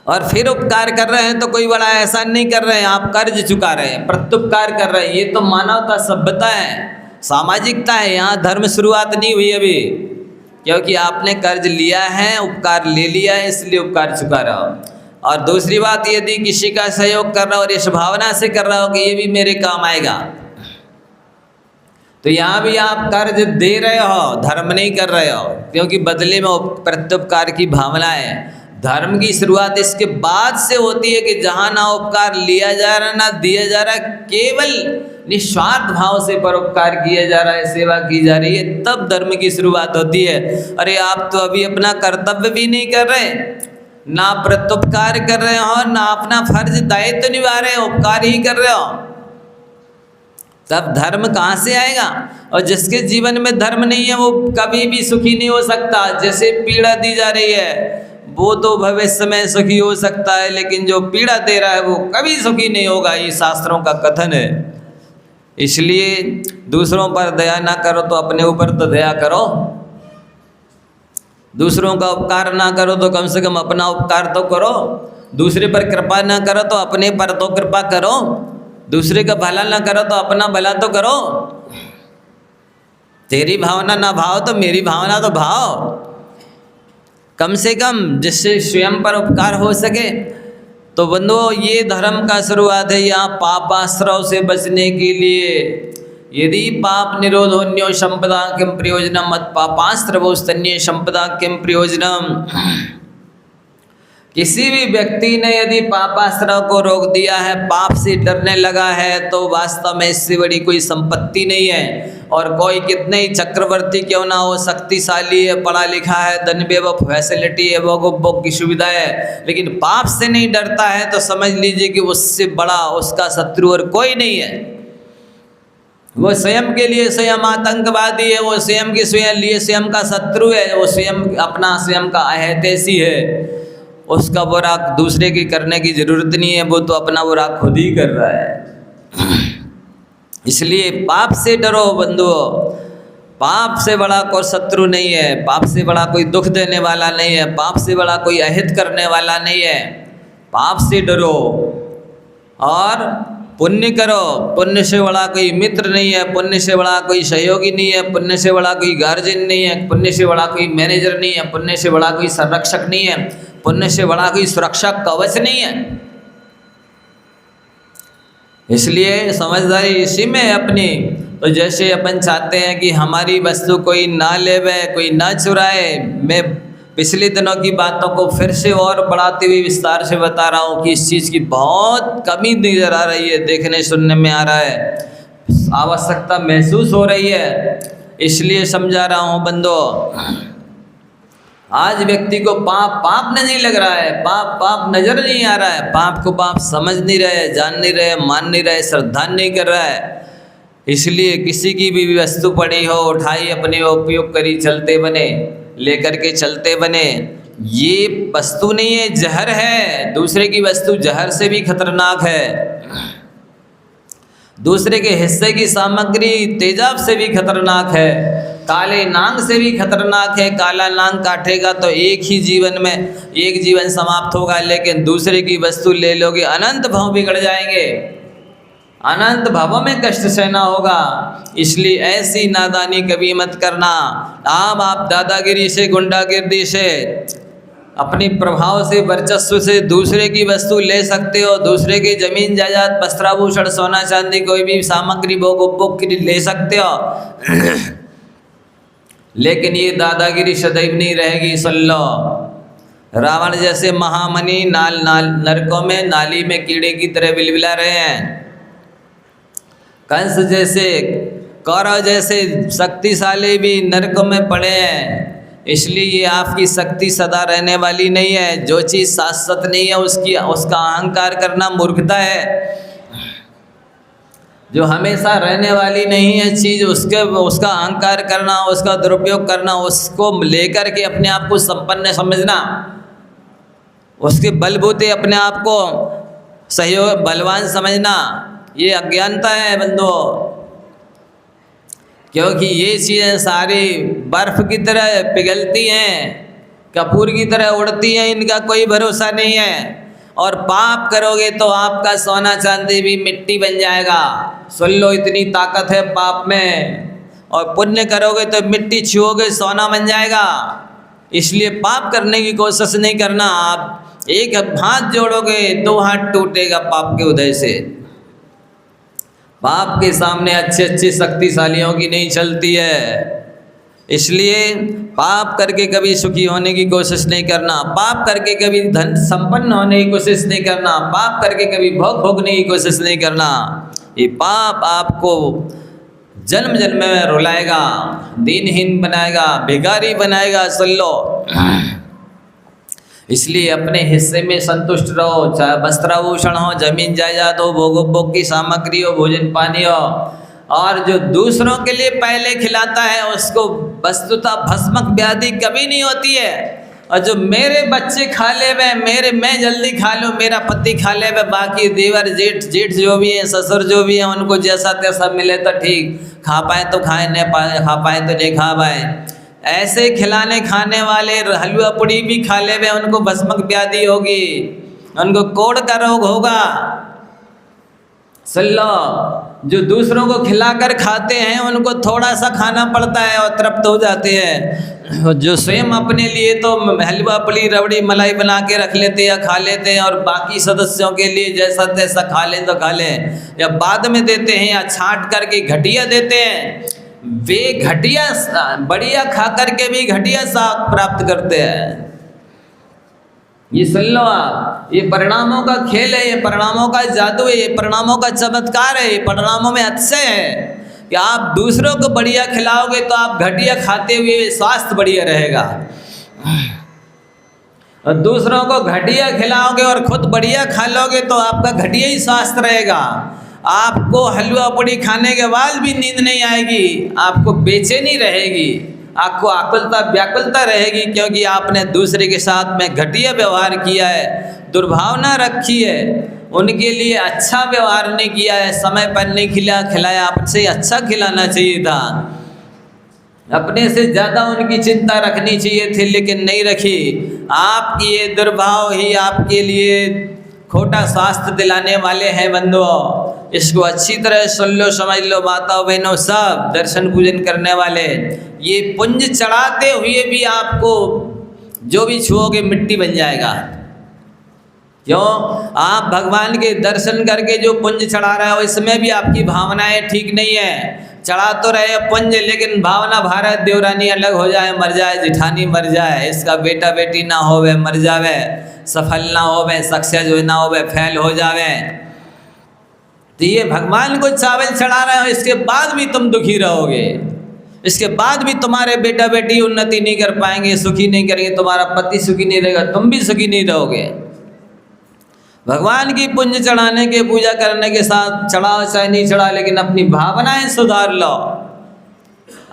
और फिर उपकार कर रहे हैं तो कोई बड़ा एहसान नहीं कर रहे हैं, आप कर्ज चुका रहे हैं, प्रत्युपकार कर रहे हैं। ये तो मानवता, सभ्यता है, सामाजिकता है। यहाँ धर्म शुरुआत नहीं हुई अभी, क्योंकि आपने कर्ज लिया है, उपकार ले लिया है, इसलिए उपकार चुका रहा हो। और दूसरी बात, यदि किसी का सहयोग कर रहा हो और इस भावना से कर रहा हो कि ये भी मेरे काम आएगा, तो यहाँ भी आप कर्ज दे रहे हो, धर्म नहीं कर रहे हो, क्योंकि बदले में प्रत्युपकार की भावना है। धर्म की शुरुआत इसके बाद से होती है कि जहाँ ना उपकार लिया जा रहा ना दिया जा रहा, केवल निस्वार्थ भाव से परोपकार किया जा रहा है, सेवा की जा रही है, तब धर्म की शुरुआत होती है। अरे आप तो अभी अपना कर्तव्य भी नहीं कर रहे, ना प्रत्युपकार कर रहे हो, ना अपना फर्ज दायित्व निभा रहे हो, उपकार ही कर रहे हो, तब धर्म कहाँ से आएगा? और जिसके जीवन में धर्म नहीं है वो कभी भी सुखी नहीं हो सकता। जैसे पीड़ा दी जा रही है वो तो भविष्य में सुखी हो सकता है, लेकिन जो पीड़ा दे रहा है वो कभी सुखी नहीं होगा, ये शास्त्रों का कथन है। इसलिए दूसरों पर दया ना करो तो अपने ऊपर तो दया करो, दूसरों का उपकार ना करो तो कम से कम अपना उपकार तो करो, दूसरे पर कृपा ना करो तो अपने पर तो कृपा करो, दूसरे का भला ना करो तो अपना भला तो करो। तेरी भावना ना भाव तो मेरी भावना तो भाव, कम से कम जिससे स्वयं पर उपकार हो सके। तो बंधुओं ये धर्म का शुरुआत है। यहाँ पापाश्रव से बचने के लिए यदि पाप निरोधोन्यो संपदा किम प्रयोजनम मत पापास्त्रवो स्तन्य संपदा किम प्रयोजनम। किसी भी व्यक्ति ने यदि पापाश्रव को रोक दिया है, पाप से डरने लगा है, तो वास्तव में इससे बड़ी कोई संपत्ति नहीं है। और कोई कितने ही चक्रवर्ती क्यों ना हो, शक्तिशाली है, पढ़ा लिखा है, धन वो फैसिलिटी है, वो की सुविधा है, लेकिन पाप से नहीं डरता है, तो समझ लीजिए कि उससे बड़ा उसका शत्रु और कोई नहीं है। वो स्वयं के लिए स्वयं आतंकवादी है, वो स्वयं के लिए स्वयं का शत्रु है, वो स्वयं अपना स्वयं का अहितैषी है। उसका बुरा दूसरे की करने की जरूरत नहीं है, वो तो अपना बुरा खुद ही कर रहा है। इसलिए पाप से डरो बंधुओं, पाप से बड़ा कोई शत्रु नहीं है, पाप से बड़ा कोई दुख देने वाला नहीं है, पाप से बड़ा कोई अहित करने वाला नहीं है। पाप से डरो और पुण्य करो, पुण्य से बड़ा कोई मित्र नहीं है, पुण्य से बड़ा कोई सहयोगी नहीं है, पुण्य से बड़ा कोई गार्जियन नहीं है, पुण्य से बड़ा कोई मैनेजर नहीं है, पुण्य से बड़ा कोई संरक्षक नहीं है, पुण्य से बड़ा कोई सुरक्षा कवच नहीं है। इसलिए समझदारी इसी में अपनी। तो जैसे अपन चाहते हैं कि हमारी वस्तु कोई ना लेवे, कोई ना चुराए। मैं पिछले दिनों की बातों को फिर से और बढ़ाते हुए विस्तार से बता रहा हूँ कि इस चीज़ की बहुत कमी नजर आ रही है, देखने सुनने में आ रहा है, आवश्यकता महसूस हो रही है, इसलिए समझा रहा हूँ बंदो। आज व्यक्ति को पाप नहीं लग रहा है, पाप नजर नहीं आ रहा है, पाप को पाप समझ नहीं रहे, जान नहीं रहे, मान नहीं रहे, श्रद्धा नहीं कर रहा है। इसलिए किसी की भी वस्तु पड़ी हो उठाई, अपने उपयोग करी, चलते बने, लेकर के चलते बने। ये वस्तु नहीं है, जहर है। दूसरे की वस्तु जहर से भी खतरनाक है, दूसरे के हिस्से की सामग्री तेजाब से भी खतरनाक है, काले नांग से भी खतरनाक है। काला नांग काटेगा तो एक ही जीवन में एक जीवन समाप्त होगा, लेकिन दूसरे की वस्तु ले लोगे अनंत भाव बिगड़ जाएंगे, अनंत भावों में कष्ट सहना होगा। इसलिए ऐसी नादानी कभी मत करना। आप दादागिरी से, गुंडागिरी से, अपने प्रभाव से, वर्चस्व से दूसरे की वस्तु ले सकते हो, दूसरे की जमीन जायदाद, वस्त्राभूषण, सोना चांदी, कोई भी सामग्री भोग उपभोग के लिए ले सकते हो, लेकिन ये दादागिरी सदैव नहीं रहेगी। सुन लो, रावण जैसे महामणि नरकों में नाली में कीड़े की तरह बिलबिला रहे हैं, कंस जैसे, कौरव जैसे शक्तिशाली भी नरकों में पड़े हैं। इसलिए ये आपकी शक्ति सदा रहने वाली नहीं है। जो चीज़ शाश्वत नहीं है उसका अहंकार करना मूर्खता है। जो हमेशा रहने वाली नहीं है चीज़, उसका अहंकार करना, उसका दुरुपयोग करना, उसको लेकर के अपने आप को संपन्न समझना, उसके बलबूते अपने आप को सहयोग बलवान समझना, ये अज्ञानता है बंधुओं। क्योंकि ये चीज़ें सारी बर्फ़ की तरह पिघलती हैं, कपूर की तरह उड़ती हैं, इनका कोई भरोसा नहीं है। और पाप करोगे तो आपका सोना चांदी भी मिट्टी बन जाएगा। सुन लो, इतनी ताकत है पाप में। और पुण्य करोगे तो मिट्टी छुओगे, सोना बन जाएगा। इसलिए पाप करने की कोशिश नहीं करना। आप एक हाथ जोड़ोगे, दो हाथ टूटेगा पाप के उदय से। बाप के सामने अच्छे अच्छे शक्तिशालियों की नहीं चलती है। इसलिए पाप करके कभी सुखी होने की कोशिश नहीं करना, पाप करके कभी धन संपन्न होने की कोशिश नहीं करना, पाप करके कभी भोग भोगने की कोशिश नहीं करना। ये पाप आपको जन्म जन्म में रुलाएगा, दीनहीन बनाएगा, भिखारी बनाएगा। सुन लो, इसलिए अपने हिस्से में संतुष्ट रहो, चाहे वस्त्राभूषण हो, जमीन जायदाद हो, भोग की सामग्री हो, भोजन पानी हो। और जो दूसरों के लिए पहले खिलाता है उसको वस्तुतः भस्मक व्याधि कभी नहीं होती है। और जो मेरे बच्चे खा ले वे, मैं जल्दी खा लूँ, मेरा पति खा ले वे, बाकी देवर जेठ जो भी है, ससुर जो भी है, उनको जैसा तैसा मिले तो ठीक, खा पाए तो खाए, नहीं पाए खा पाए तो नहीं खा पाए। ऐसे खिलाने खाने वाले हलवा पूड़ी भी खा ले वे, उनको भस्मक व्याधि होगी, उनको कोढ़ का रोग होगा। सुन लो, जो दूसरों को खिलाकर खाते हैं उनको थोड़ा सा खाना पड़ता है और तृप्त हो जाते हैं। जो स्वयं अपने लिए तो हलवा पूड़ी रबड़ी मलाई बना के रख लेते हैं या खा लेते हैं, और बाकी सदस्यों के लिए जैसा तैसा खा लें तो खा लें, या बाद में देते हैं या छांट करके घटिया देते हैं। वे घटिया बढ़िया खा करके भी घटिया साग प्राप्त करते हैं। ये सुन लो आप, ये परिणामों का खेल है, ये परिणामों का जादू है, ये परिणामों का चमत्कार है, ये परिणामों में अतिशय है कि आप दूसरों को बढ़िया खिलाओगे तो आप घटिया खाते हुए स्वास्थ्य बढ़िया रहेगा, और दूसरों को घटिया खिलाओगे और खुद बढ़िया खा लोगे तो आपका घटिया ही स्वास्थ्य रहेगा। आपको हलवा पूड़ी खाने के बाद भी नींद नहीं आएगी, आपको बेचैनी रहेगी, आपको आकुलता व्याकुलता रहेगी, क्योंकि आपने दूसरे के साथ में घटिया व्यवहार किया है, दुर्भावना रखी है, उनके लिए अच्छा व्यवहार नहीं किया है, समय पर नहीं खिलाया, आपसे अच्छा खिलाना चाहिए था, अपने से ज़्यादा उनकी चिंता रखनी चाहिए थी, लेकिन नहीं रखी। आपकी ये दुर्भाव ही आपके लिए खोटा स्वास्थ्य दिलाने वाले हैं बंधुओं। इसको अच्छी तरह सुन लो, समझ लो माताओं बहनों, सब दर्शन पूजन करने वाले, ये पुंज चढ़ाते हुए भी आपको जो भी छुओगे मिट्टी बन जाएगा। क्यों? आप भगवान के दर्शन करके जो पुंज चढ़ा रहे हो इसमें भी आपकी भावनाएं ठीक नहीं है। चढ़ा तो रहे पुंज, लेकिन भावना भारत देवरानी अलग हो जाए, मर जाए, जिठानी मर जाए, इसका बेटा बेटी ना होवे, मर जावे, सफल ना होवे, सक्सेस ना होवे, फेल हो जावे। तो ये भगवान को चावल चढ़ा रहे हो, इसके बाद भी तुम दुखी रहोगे, इसके बाद भी तुम्हारे बेटा बेटी उन्नति नहीं कर पाएंगे, सुखी नहीं करेंगे, तुम्हारा पति सुखी नहीं रहेगा, तुम भी सुखी नहीं रहोगे। भगवान की पुंज चढ़ाने के पूजा करने के साथ चढ़ाओ चाहे नहीं चढ़ा, लेकिन अपनी भावनाएं सुधार लो,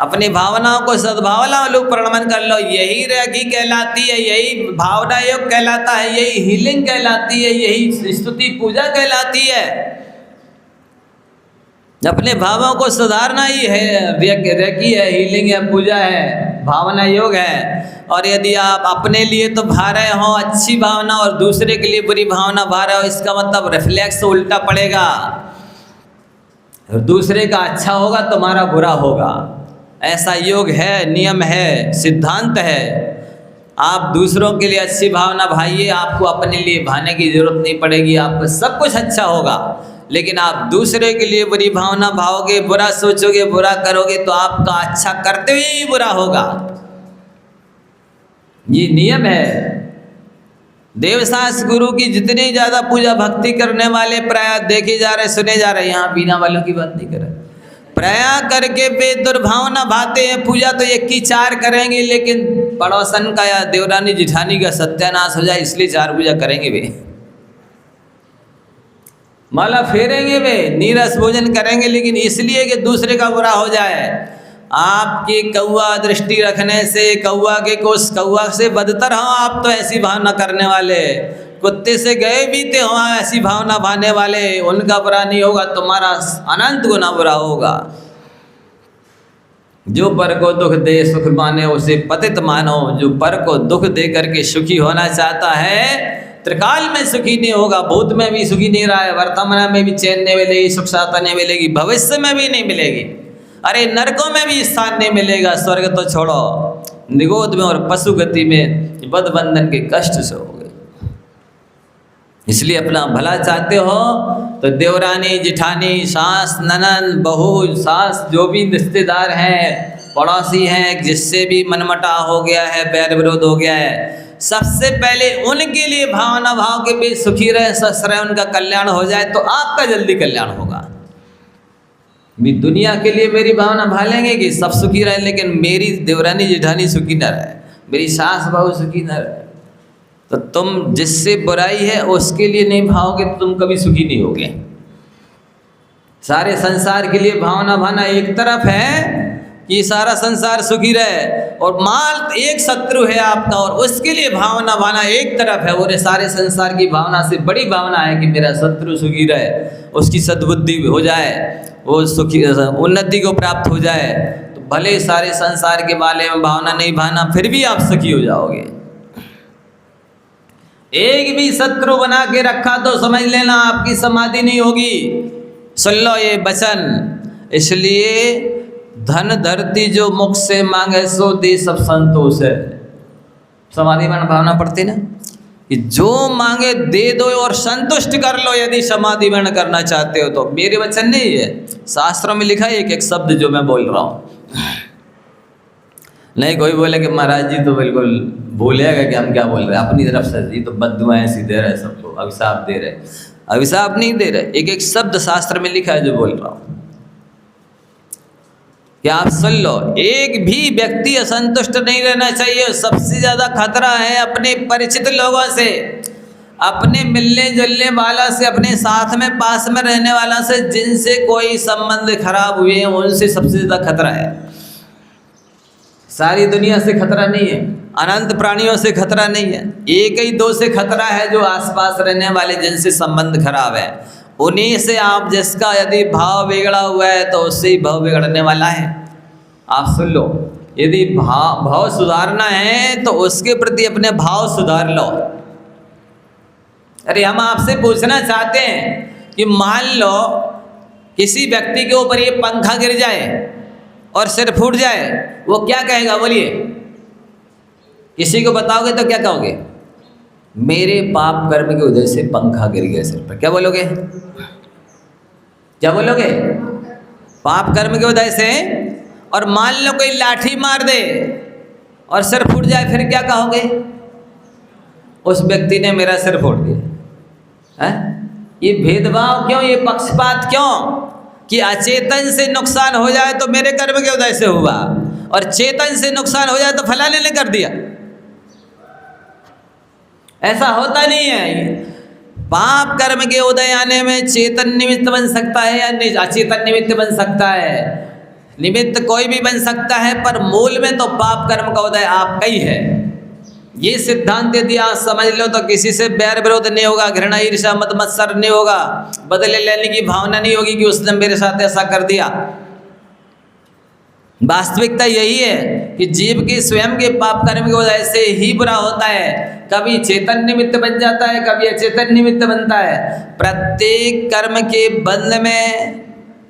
अपनी भावनाओं को सद्भावना लोग प्रणमन कर लो। यही रेकी कहलाती है, यही भावना योग कहलाता है, यही हीलिंग कहलाती है, यही स्तुति पूजा कहलाती है। अपने भावों को सुधारना ही है, रेकी है, हीलिंग है, पूजा है, भावना योग है। और यदि आप अपने लिए तो भा रहे हो अच्छी भावना और दूसरे के लिए बुरी भावना भा रहे हो, इसका मतलब रिफ्लेक्स उल्टा पड़ेगा, दूसरे का अच्छा होगा तुम्हारा बुरा होगा। ऐसा योग है, नियम है, सिद्धांत है। आप दूसरों के लिए अच्छी भावना भाइए, आपको अपने लिए भाने की जरूरत नहीं पड़ेगी, आपको सब कुछ अच्छा होगा। लेकिन आप दूसरे के लिए बुरी भावना भाओगे, बुरा सोचोगे, बुरा करोगे, तो आपका अच्छा करते हुए ही बुरा होगा। ये नियम है। देवसास गुरु की जितनी ज़्यादा पूजा भक्ति करने वाले प्राय देखे जा रहे, सुने जा रहे, यहाँ बीना वालों की बात नहीं कर रहे, प्राय करके वे दुर्भावना भाते हैं। पूजा तो एक की चार करेंगे, लेकिन पड़ोसन का या देवरानी जिठानी का सत्यानाश हो जाए इसलिए चार पूजा करेंगे वे, माला फेरेंगे वे, नीरस भोजन करेंगे, लेकिन इसलिए कि दूसरे का बुरा हो जाए। आपकी कौआ दृष्टि रखने से कौआ के कोस कौआ से बदतर हो आप, तो ऐसी भावना करने वाले। कुत्ते से गए बीते हो ऐसी भावना भाने वाले, उनका बुरा नहीं होगा, तुम्हारा अनंत गुना बुरा होगा। जो पर को दुख दे सुख माने उसे पतित मानो, जो पर को दुख दे करके सुखी होना चाहता है त्रिकाल में सुखी नहीं होगा, भूत में भी सुखी नहीं रहा है, वर्तमान में भी चैन नहीं मिलेगी, सुख शांति नहीं मिलेगी, भविष्य में भी नहीं मिलेगी, अरे नरकों में भी स्थान नहीं मिलेगा। स्वर्ग तो छोड़ो, निगोद में और पशु गति में बद बंधन के कष्ट से हो गए। इसलिए अपना भला चाहते हो तो देवरानी, जिठानी, सास, ननद, बहू, सास, जो भी रिश्तेदार हैं, पड़ोसी हैं, जिससे भी मनमुटाव हो गया है, बैर विरोध हो गया है, सबसे पहले उनके लिए भावना भाव के बीच सुखी रहे, स्वस्थ रहे, उनका कल्याण हो जाए तो आपका जल्दी कल्याण होगा। भी दुनिया के लिए मेरी भावना भालेंगे कि सब सुखी रहे, लेकिन मेरी देवरानी जेठानी सुखी न रहे, मेरी सास बहू सुखी न रहे, तो तुम जिससे बुराई है उसके लिए नहीं भाओगे तो तुम कभी सुखी नहीं होगे। सारे संसार के लिए भावना भाना एक तरफ है कि सारा संसार सुखी रहे, और माल एक शत्रु है आपका और उसके लिए भावना भाना एक तरफ है। और सारे संसार की भावना से बड़ी भावना है कि मेरा शत्रु सुखी रहे, उसकी सद्बुद्धि हो जाए, वो सुखी उन्नति को प्राप्त हो जाए। तो भले सारे संसार के बारे में भावना नहीं भाना, फिर भी आप सुखी हो जाओगे। एक भी शत्रु बना के रखा तो समझ लेना आपकी समाधि नहीं होगी। सुन लो ये वचन। इसलिए धन धरती जो मुख से मांगे सो दे सब संतोष है। समाधि में भावना पड़ती ना कि जो मांगे दे दो और संतुष्ट कर लो, यदि समाधि में करना चाहते हो तो। मेरे वचन नहीं है, शास्त्रों में लिखा है एक एक शब्द जो मैं बोल रहा हूँ। नहीं कोई बोले कि महाराज जी तो बिल्कुल भूलेगा कि हम क्या बोल रहे हैं, अपनी तरफ से जी तो बद्दुआएं ऐसी दे रहे सबको, अभिशाप दे रहे। अभिशाप नहीं दे रहे, एक एक शब्द शास्त्र में लिखा है जो बोल रहा हूँ कि आप सुन लो। एक भी व्यक्ति असंतुष्ट नहीं रहना चाहिए। सबसे ज़्यादा खतरा है अपने परिचित लोगों से, अपने मिलने जुलने वाला से, अपने साथ में पास में रहने वाला से, जिनसे कोई संबंध खराब हुए हैं उनसे सबसे ज़्यादा खतरा है। सारी दुनिया से खतरा नहीं है, अनंत प्राणियों से खतरा नहीं है, एक ही दो से खतरा है, जो आसपास रहने वाले जिनसे संबंध खराब है। उन्हीं से आप जिसका यदि भाव बिगड़ा हुआ है तो उससे ही भाव बिगड़ने वाला है। आप सुन लो, यदि भाव सुधारना है तो उसके प्रति अपने भाव सुधार लो। अरे हम आपसे पूछना चाहते हैं कि मान लो किसी व्यक्ति के ऊपर ये पंखा गिर जाए और सिर फूट जाए, वो क्या कहेगा बोलिए? किसी को बताओगे तो क्या कहोगे? मेरे पाप कर्म की वजह से पंखा गिर गया सिर पर। क्या बोलोगे? क्या बोलोगे? पाप कर्म की वजह से। और मान लो कोई लाठी मार दे और सिर फूट जाए, फिर क्या कहोगे? उस व्यक्ति ने मेरा सिर फोड़ दिया। है ये भेदभाव क्यों, ये पक्षपात क्यों कि अचेतन से नुकसान हो जाए तो मेरे कर्म की वजह से हुआ और चेतन से नुकसान हो जाए तो फलाने ने कर दिया? ऐसा होता नहीं है। पाप कर्म के उदय आने में चेतन निमित्त बन सकता है या अचेतन निमित्त बन सकता है। निमित्त कोई भी बन सकता है, पर मूल में तो पाप कर्म का उदय आपका ही है। ये सिद्धांत यदि आप समझ लो तो किसी से बैर विरोध नहीं होगा, घृणा ईर्ष्या मद मत्सर नहीं होगा, बदले लेने की भावना नहीं होगी कि उसने मेरे साथ ऐसा कर दिया। वास्तविकता यही है कि जीव के स्वयं के पाप कर्म की वजह से ही बुरा होता है। कभी चेतन निमित्त बन जाता है, कभी अचेतन निमित्त बनता है। प्रत्येक कर्म के बंध में,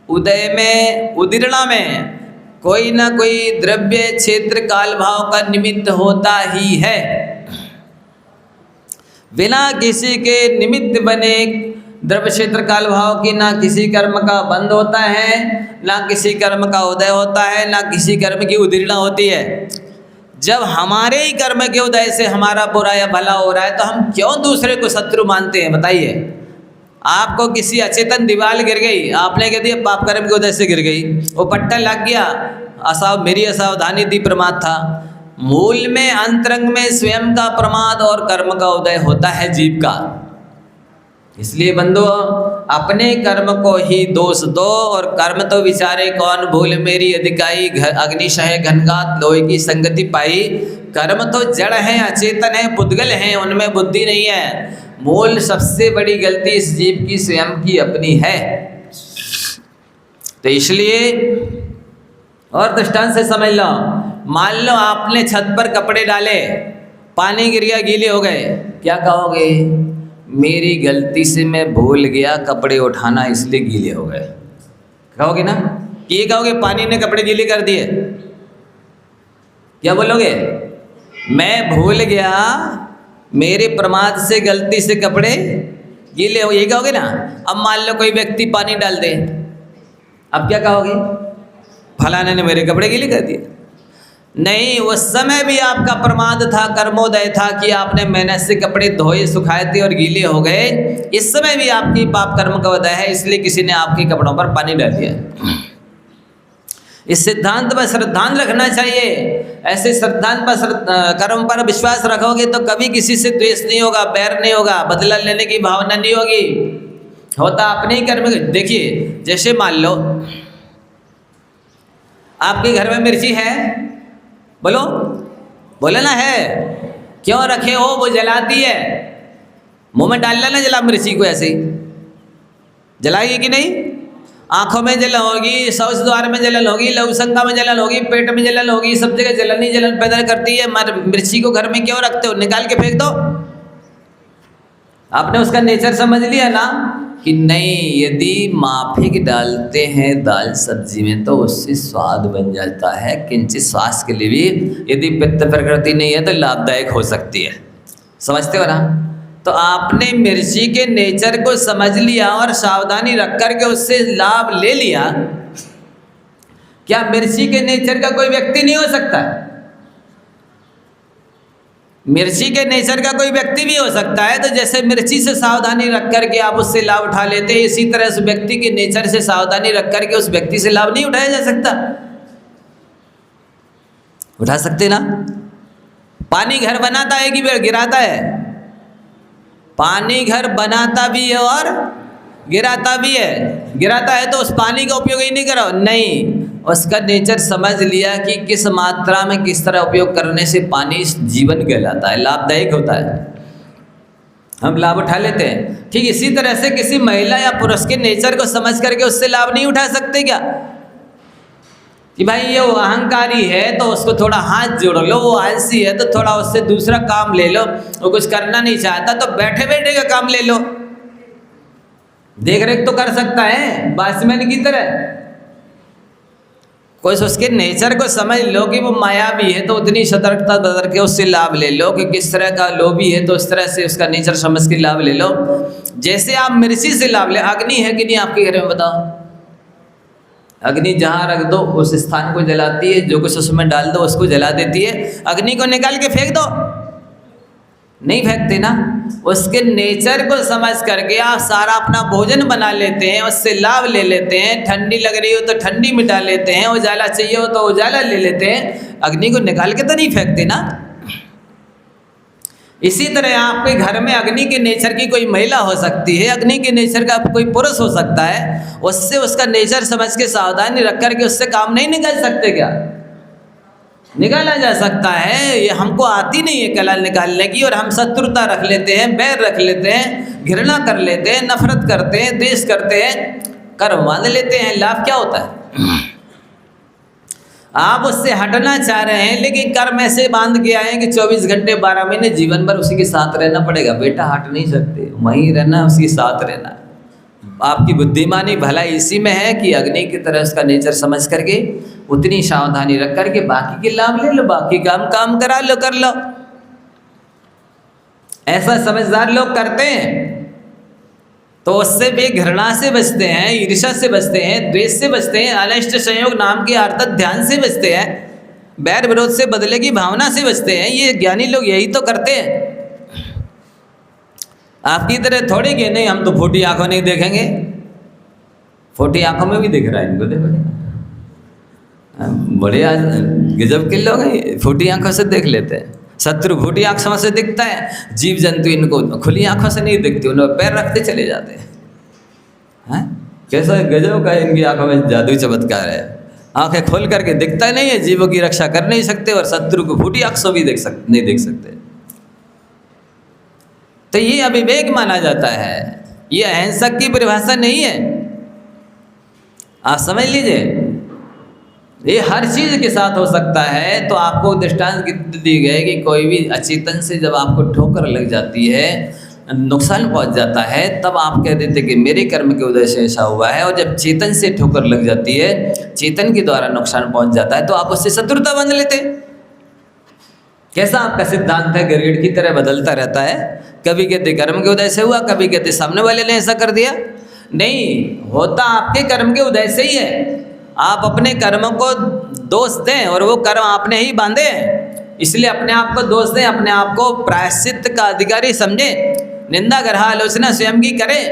उदय में, उदीर्णा में कोई ना कोई द्रव्य क्षेत्र काल भाव का निमित्त होता ही है। बिना किसी के निमित्त बने द्रव्य क्षेत्र काल भाव की ना किसी कर्म का बंध होता है, ना किसी कर्म का उदय होता है, ना किसी कर्म की उदीर्णा होती है। जब हमारे ही कर्म के उदय से हमारा बुरा या भला हो रहा है तो हम क्यों दूसरे को शत्रु मानते हैं? बताइए। आपको किसी अचेतन दीवार गिर गई, आपने कह दिया पाप कर्म की वजह से गिर गई, वो पट्टा लग गया, मेरी असावधानी थी, प्रमाद था। मूल में अंतरंग में स्वयं का प्रमाद और कर्म का उदय होता है जीव का। इसलिए बंधु, अपने कर्म को ही दोष दो और कर्म तो विचारे कौन भूल मेरी अधिकाई, अग्निशय घनघात लोहे की संगति पाई। कर्म तो जड़ है, अचेतन है, पुद्गल है, उनमें बुद्धि नहीं है। मूल सबसे बड़ी गलती इस जीव की स्वयं की अपनी है। तो इसलिए और दृष्टांत से समझ लो, मान लो आपने छत पर कपड़े डाले, पानी गिर गया, गीले हो गए, क्या कहोगे? मेरी गलती से मैं भूल गया कपड़े उठाना, इसलिए गीले हो गए। कहोगे ना? ये कहोगे पानी ने कपड़े गीले कर दिए? क्या बोलोगे? मैं भूल गया, मेरे प्रमाद से गलती से कपड़े गीले हो, यही कहोगे ना। अब मान लो कोई व्यक्ति पानी डाल दे, अब क्या कहोगे? फलाने ने मेरे कपड़े गीले कर दिए। नहीं, उस समय भी आपका प्रमाद था, कर्मोदय था कि आपने मेहनत से कपड़े धोए, सुखाए थे और गीले हो गए। इस समय भी आपकी पाप कर्म का उदय है, इसलिए किसी ने आपके कपड़ों पर पानी डाल दिया। इस सिद्धांत पर श्रद्धांत रखना चाहिए। ऐसे सिद्धांत पर कर्म पर विश्वास रखोगे तो कभी किसी से द्वेष नहीं होगा, बैर नहीं होगा, बदला लेने की भावना नहीं होगी। होता अपने ही कर्म। देखिए, जैसे मान लो आपके घर में मिर्ची है, बोलो बोले ना है, क्यों रखे हो? वो जलाती है, मुंह में डाल लेना जला मिर्ची को, ऐसे ही जलाएगी कि नहीं? आंखों में जलन होगी, शौच द्वार में जलन होगी, लवसंगा में जलन होगी, पेट में जलन होगी, सब जगह जलन ही जलन पैदा करती है। मिर्ची को घर में क्यों रखते हो? निकाल के फेंक दो। आपने उसका नेचर समझ लिया ना कि नहीं, यदि माफिक डालते हैं दाल सब्जी में तो उससे स्वाद बन जाता है, किंचित स्वास्थ्य के लिए भी यदि पित्त प्रकृति नहीं है तो लाभदायक हो सकती है। समझते हो ना? तो आपने मिर्ची के नेचर को समझ लिया और सावधानी रख कर के उससे लाभ ले लिया। क्या मिर्ची के नेचर का कोई व्यक्ति नहीं हो सकता? मिर्ची के नेचर का कोई व्यक्ति भी हो सकता है। तो जैसे मिर्ची से सावधानी रख कर के आप उससे लाभ उठा लेते हैं, इसी तरह उस व्यक्ति के नेचर से सावधानी रख कर के उस व्यक्ति से लाभ नहीं उठाया जा सकता। उठा सकते ना? पानी घर बनाता है कि गिराता है? पानी घर बनाता भी है और गिराता भी है। गिराता है तो उस पानी का उपयोग ही नहीं करो, नहीं, उसका नेचर समझ लिया कि किस मात्रा में किस तरह उपयोग करने से पानी जीवन कहलाता है, लाभदायक होता है, हम लाभ उठा लेते हैं। ठीक इसी तरह से किसी महिला या पुरुष के नेचर को समझ करके उससे लाभ नहीं उठा सकते क्या? कि भाई ये वो अहंकारी है तो उसको थोड़ा हाथ जोड़ लो, वो आलसी है तो थोड़ा उससे दूसरा काम ले लो, वो कुछ करना नहीं चाहता तो बैठे बैठे का काम ले लो, देख रेख तो कर सकता है बासमैन की तरह। कोई उसके नेचर को समझ लो कि वो मायावी है तो उतनी सतर्कता बरत के उससे लाभ ले लो, कि किस तरह का लोभी है तो उस तरह से उसका नेचर समझ के लाभ ले लो। जैसे आप मिर्ची से लाभ ले, अग्नि है कि नहीं आपके घर में बताओ? अग्नि जहाँ रख दो उस स्थान को जलाती है, जो कुछ उसमें डाल दो उसको जला देती है। अग्नि को निकाल के फेंक दो, नहीं फेंकते ना। उसके नेचर को समझ करके आप सारा अपना भोजन बना लेते हैं, उससे लाभ ले लेते हैं। ठंडी लग रही हो तो ठंडी मिटा लेते हैं, उजाला चाहिए हो तो उजाला ले लेते हैं। अग्नि को निकाल के तो नहीं फेंकते ना। इसी तरह आपके घर में अग्नि के नेचर की कोई महिला हो सकती है, अग्नि के नेचर का कोई पुरुष हो सकता है, उससे उसका नेचर समझ के सावधानी रख कर के उससे काम नहीं निकाल सकते क्या? निकाला जा सकता है। ये हमको आती नहीं है कला निकालने की, और हम शत्रुता रख लेते हैं, बैर रख लेते हैं, घृणा कर लेते हैं, नफरत करते हैं, द्वेष करते हैं, कर्म मान लेते हैं। लाभ क्या होता है? आप उससे हटना चाह रहे हैं लेकिन कर्म ऐसे बांध के आए हैं कि 24 घंटे 12 महीने जीवन भर उसी के साथ रहना पड़ेगा। बेटा हट नहीं सकते, वहीं रहना, उसके साथ रहना। आपकी बुद्धिमानी भलाई इसी में है कि अग्नि की तरह उसका नेचर समझ करके उतनी सावधानी रख करके बाकी के लाभ ले लो, बाकी काम करा लो, कर लो। ऐसा समझदार लोग करते हैं तो उससे भी घृणा से बचते हैं, ईर्ष्या से बचते हैं, द्वेष से बचते हैं, अनिष्ट संयोग नाम के आर्तक ध्यान से बचते हैं, बैर विरोध से बदले की भावना से बचते हैं। ये ज्ञानी लोग यही तो करते हैं। आपकी तरह थोड़ी कि नहीं हम तो फूटी आंखों नहीं देखेंगे। फूटी आंखों में भी दिख रहा है इनको, देखो बड़े आज गजब के लोग हैं, फूटी आंखों से देख लेते हैं। शत्रु फूटी आंखों से दिखता है, जीव जंतु इनको खुली आंखों से नहीं दिखती, उन्हें पैर रखते चले जाते हैं। कैसा गजब का इनकी आंखों में जादुई चमत्कार है। आंखें खोल करके दिखता नहीं है, जीवों की रक्षा कर नहीं सकते और शत्रु को फूटी आंखों भी नहीं देख सकते। तो ये अविवेक माना जाता है, ये अहिंसक की परिभाषा नहीं है। आप समझ लीजिए, ये हर चीज़ के साथ हो सकता है। तो आपको दृष्टांत दी गई कि कोई भी अचेतन से जब आपको ठोकर लग जाती है, नुकसान पहुंच जाता है, तब आप कह देते कि मेरे कर्म के उदय से ऐसा हुआ है। और जब चेतन से ठोकर लग जाती है, चेतन के द्वारा नुकसान पहुंच जाता है, तो आप उससे शत्रुता बांध लेते। कैसा आपका सिद्धांत है? गिरगिट की तरह बदलता रहता है, कभी कहते कर्म के उदय से हुआ, कभी कहते सामने वाले ने ऐसा कर दिया। नहीं, होता आपके कर्म के उदय से ही है। आप अपने कर्म को दोष दें और वो कर्म आपने ही बांधे हैं, इसलिए अपने आप को दोष दें, अपने आप को प्रायश्चित का अधिकारी समझें। निंदा ग्रह आलोचना स्वयं की करें,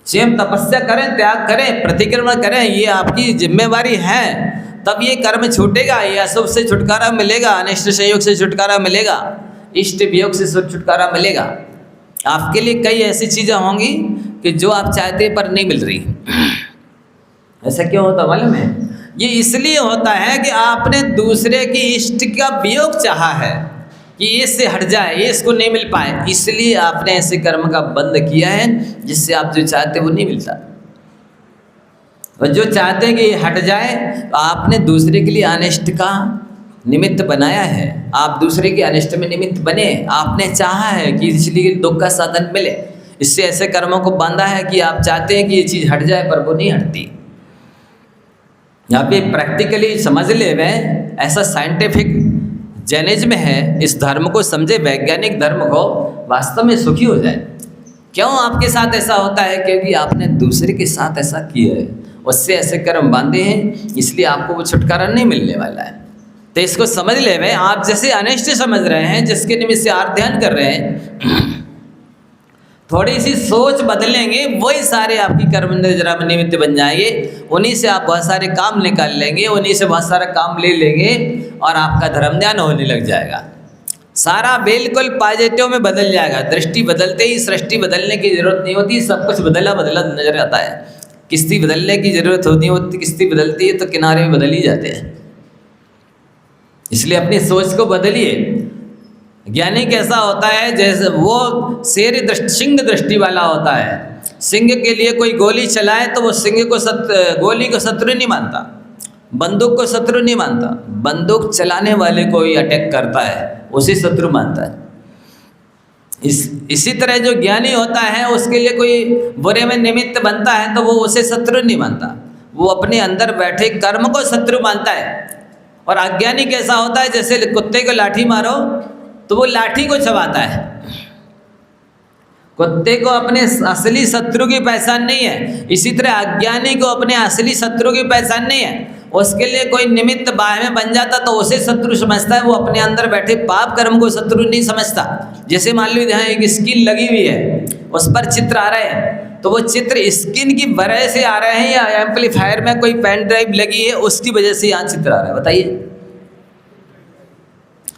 स्वयं तपस्या करें, त्याग करें, प्रतिक्रमण करें, ये आपकी जिम्मेवारी है। तब ये कर्म छूटेगा, ये अशुभ से छुटकारा मिलेगा, अनिष्ट संयोग से छुटकारा मिलेगा, इष्ट वियोग से छुटकारा मिलेगा। आपके लिए कई ऐसी चीज़ें होंगी कि जो आप चाहते पर नहीं मिल रही। ऐसा क्यों होता मालूम है? ये इसलिए होता है कि आपने दूसरे की इष्ट का वियोग चाहा है कि ये इससे हट जाए, ये इसको नहीं मिल पाए, इसलिए आपने ऐसे कर्म का बंद किया है जिससे आप जो चाहते वो नहीं मिलता। और जो चाहते हैं कि ये हट जाए, तो आपने दूसरे के लिए अनिष्ट का निमित्त बनाया है। आप दूसरे के अनिष्ट में निमित्त बने, आपने चाहा है कि इसलिए दुख का साधन मिले, इससे ऐसे कर्मों को बांधा है कि आप चाहते हैं कि ये चीज़ हट जाए पर वो नहीं हटती। यहाँ पे प्रैक्टिकली समझ ले वे, ऐसा साइंटिफिक जैनिज्म है, इस धर्म को समझे, वैज्ञानिक धर्म को, वास्तव में सुखी हो जाए। क्यों आपके साथ ऐसा होता है? क्योंकि आपने दूसरे के साथ ऐसा किया है, उससे ऐसे कर्म बांधे हैं, इसलिए आपको वो छुटकारा नहीं मिलने वाला है। तो इसको समझ ले वे, आप जैसे अनिष्ट समझ रहे हैं, जिसके निमित्त से आप ध्यान कर रहे हैं, थोड़ी सी सोच बदलेंगे, वही सारे आपकी कर्म जरा निमित्त बन जाएंगे, उन्हीं से आप बहुत सारे काम निकाल लेंगे, उन्हीं से बहुत सारा काम ले लेंगे और आपका धर्म ध्यान होने लग जाएगा। सारा बिल्कुल पॉजिटिव में बदल जाएगा। दृष्टि बदलते ही सृष्टि बदलने की जरूरत नहीं होती, सब कुछ बदला बदला नजर आता है। किश्ती बदलने की जरूरत होती होती, किश्ती बदलती है तो किनारे में बदल ही जाते हैं। इसलिए अपनी सोच को बदलिए। ज्ञानी कैसा होता है? जैसे वो शेर सिंह दृष्टि वाला होता है। सिंह के लिए कोई गोली चलाए तो वो सिंह को गोली को शत्रु नहीं मानता, बंदूक को शत्रु नहीं मानता, बंदूक चलाने वाले को ही अटैक करता है, उसे शत्रु मानता है। इसी तरह जो ज्ञानी होता है, उसके लिए कोई बुरे में निमित्त बनता है तो वो उसे शत्रु नहीं मानता, वो अपने अंदर बैठे कर्म को शत्रु मानता है। और अज्ञानी कैसा होता है? जैसे कुत्ते को लाठी मारो तो वो लाठी को चबाता है। कुत्ते को अपने असली शत्रु की पहचान नहीं है, इसी तरह अज्ञानी को अपने असली शत्रु की पहचान नहीं है। उसके लिए कोई निमित्त बाहर में बन जाता तो उसे शत्रु समझता है, वो अपने अंदर बैठे पाप कर्म को शत्रु नहीं समझता। जैसे मान लो यहाँ एक स्किन लगी हुई है, उस पर चित्र आ रहे हैं, तो वो चित्र स्किन की वजह से आ रहे हैं या एम्पलीफायर में कोई पेन ड्राइव लगी है उसकी वजह से यहाँ चित्र आ रहा है? बताइए,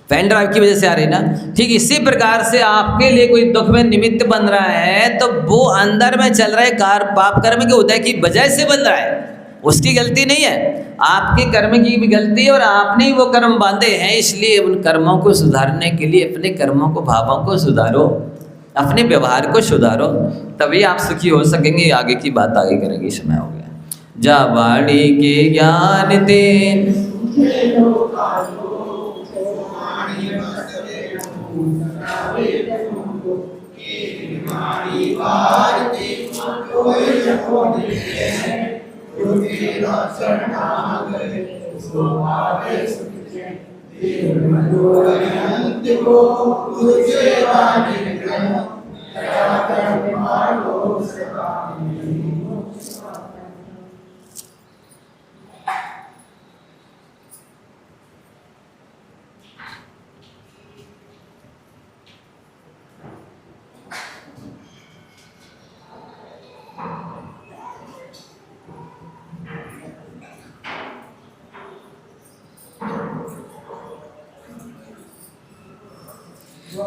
पेन ड्राइव की वजह से आ रही ना। ठीक इसी प्रकार से आपके लिए कोई दुख में निमित्त बन रहा है तो वो अंदर में चल रहे पाप कर्म के उदय की वजह से बन रहा है, उसकी गलती नहीं है, आपके कर्म की भी गलती है और आपने ही वो कर्म बांधे हैं। इसलिए उन कर्मों को सुधारने के लिए अपने कर्मों को, भावों को सुधारो, अपने व्यवहार को सुधारो, तभी आप सुखी हो सकेंगे। आगे की बात आगे करेंगे, समय हो गया। जा वाणी के ज्ञान दे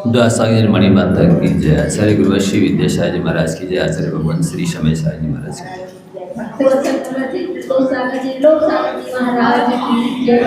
द्वासागर मणि माता की जय। आचार्य गुरु श्री विद्यासागर जी महाराज की जय। आचार्य भगवान श्री समय सागर जी महाराज की जय।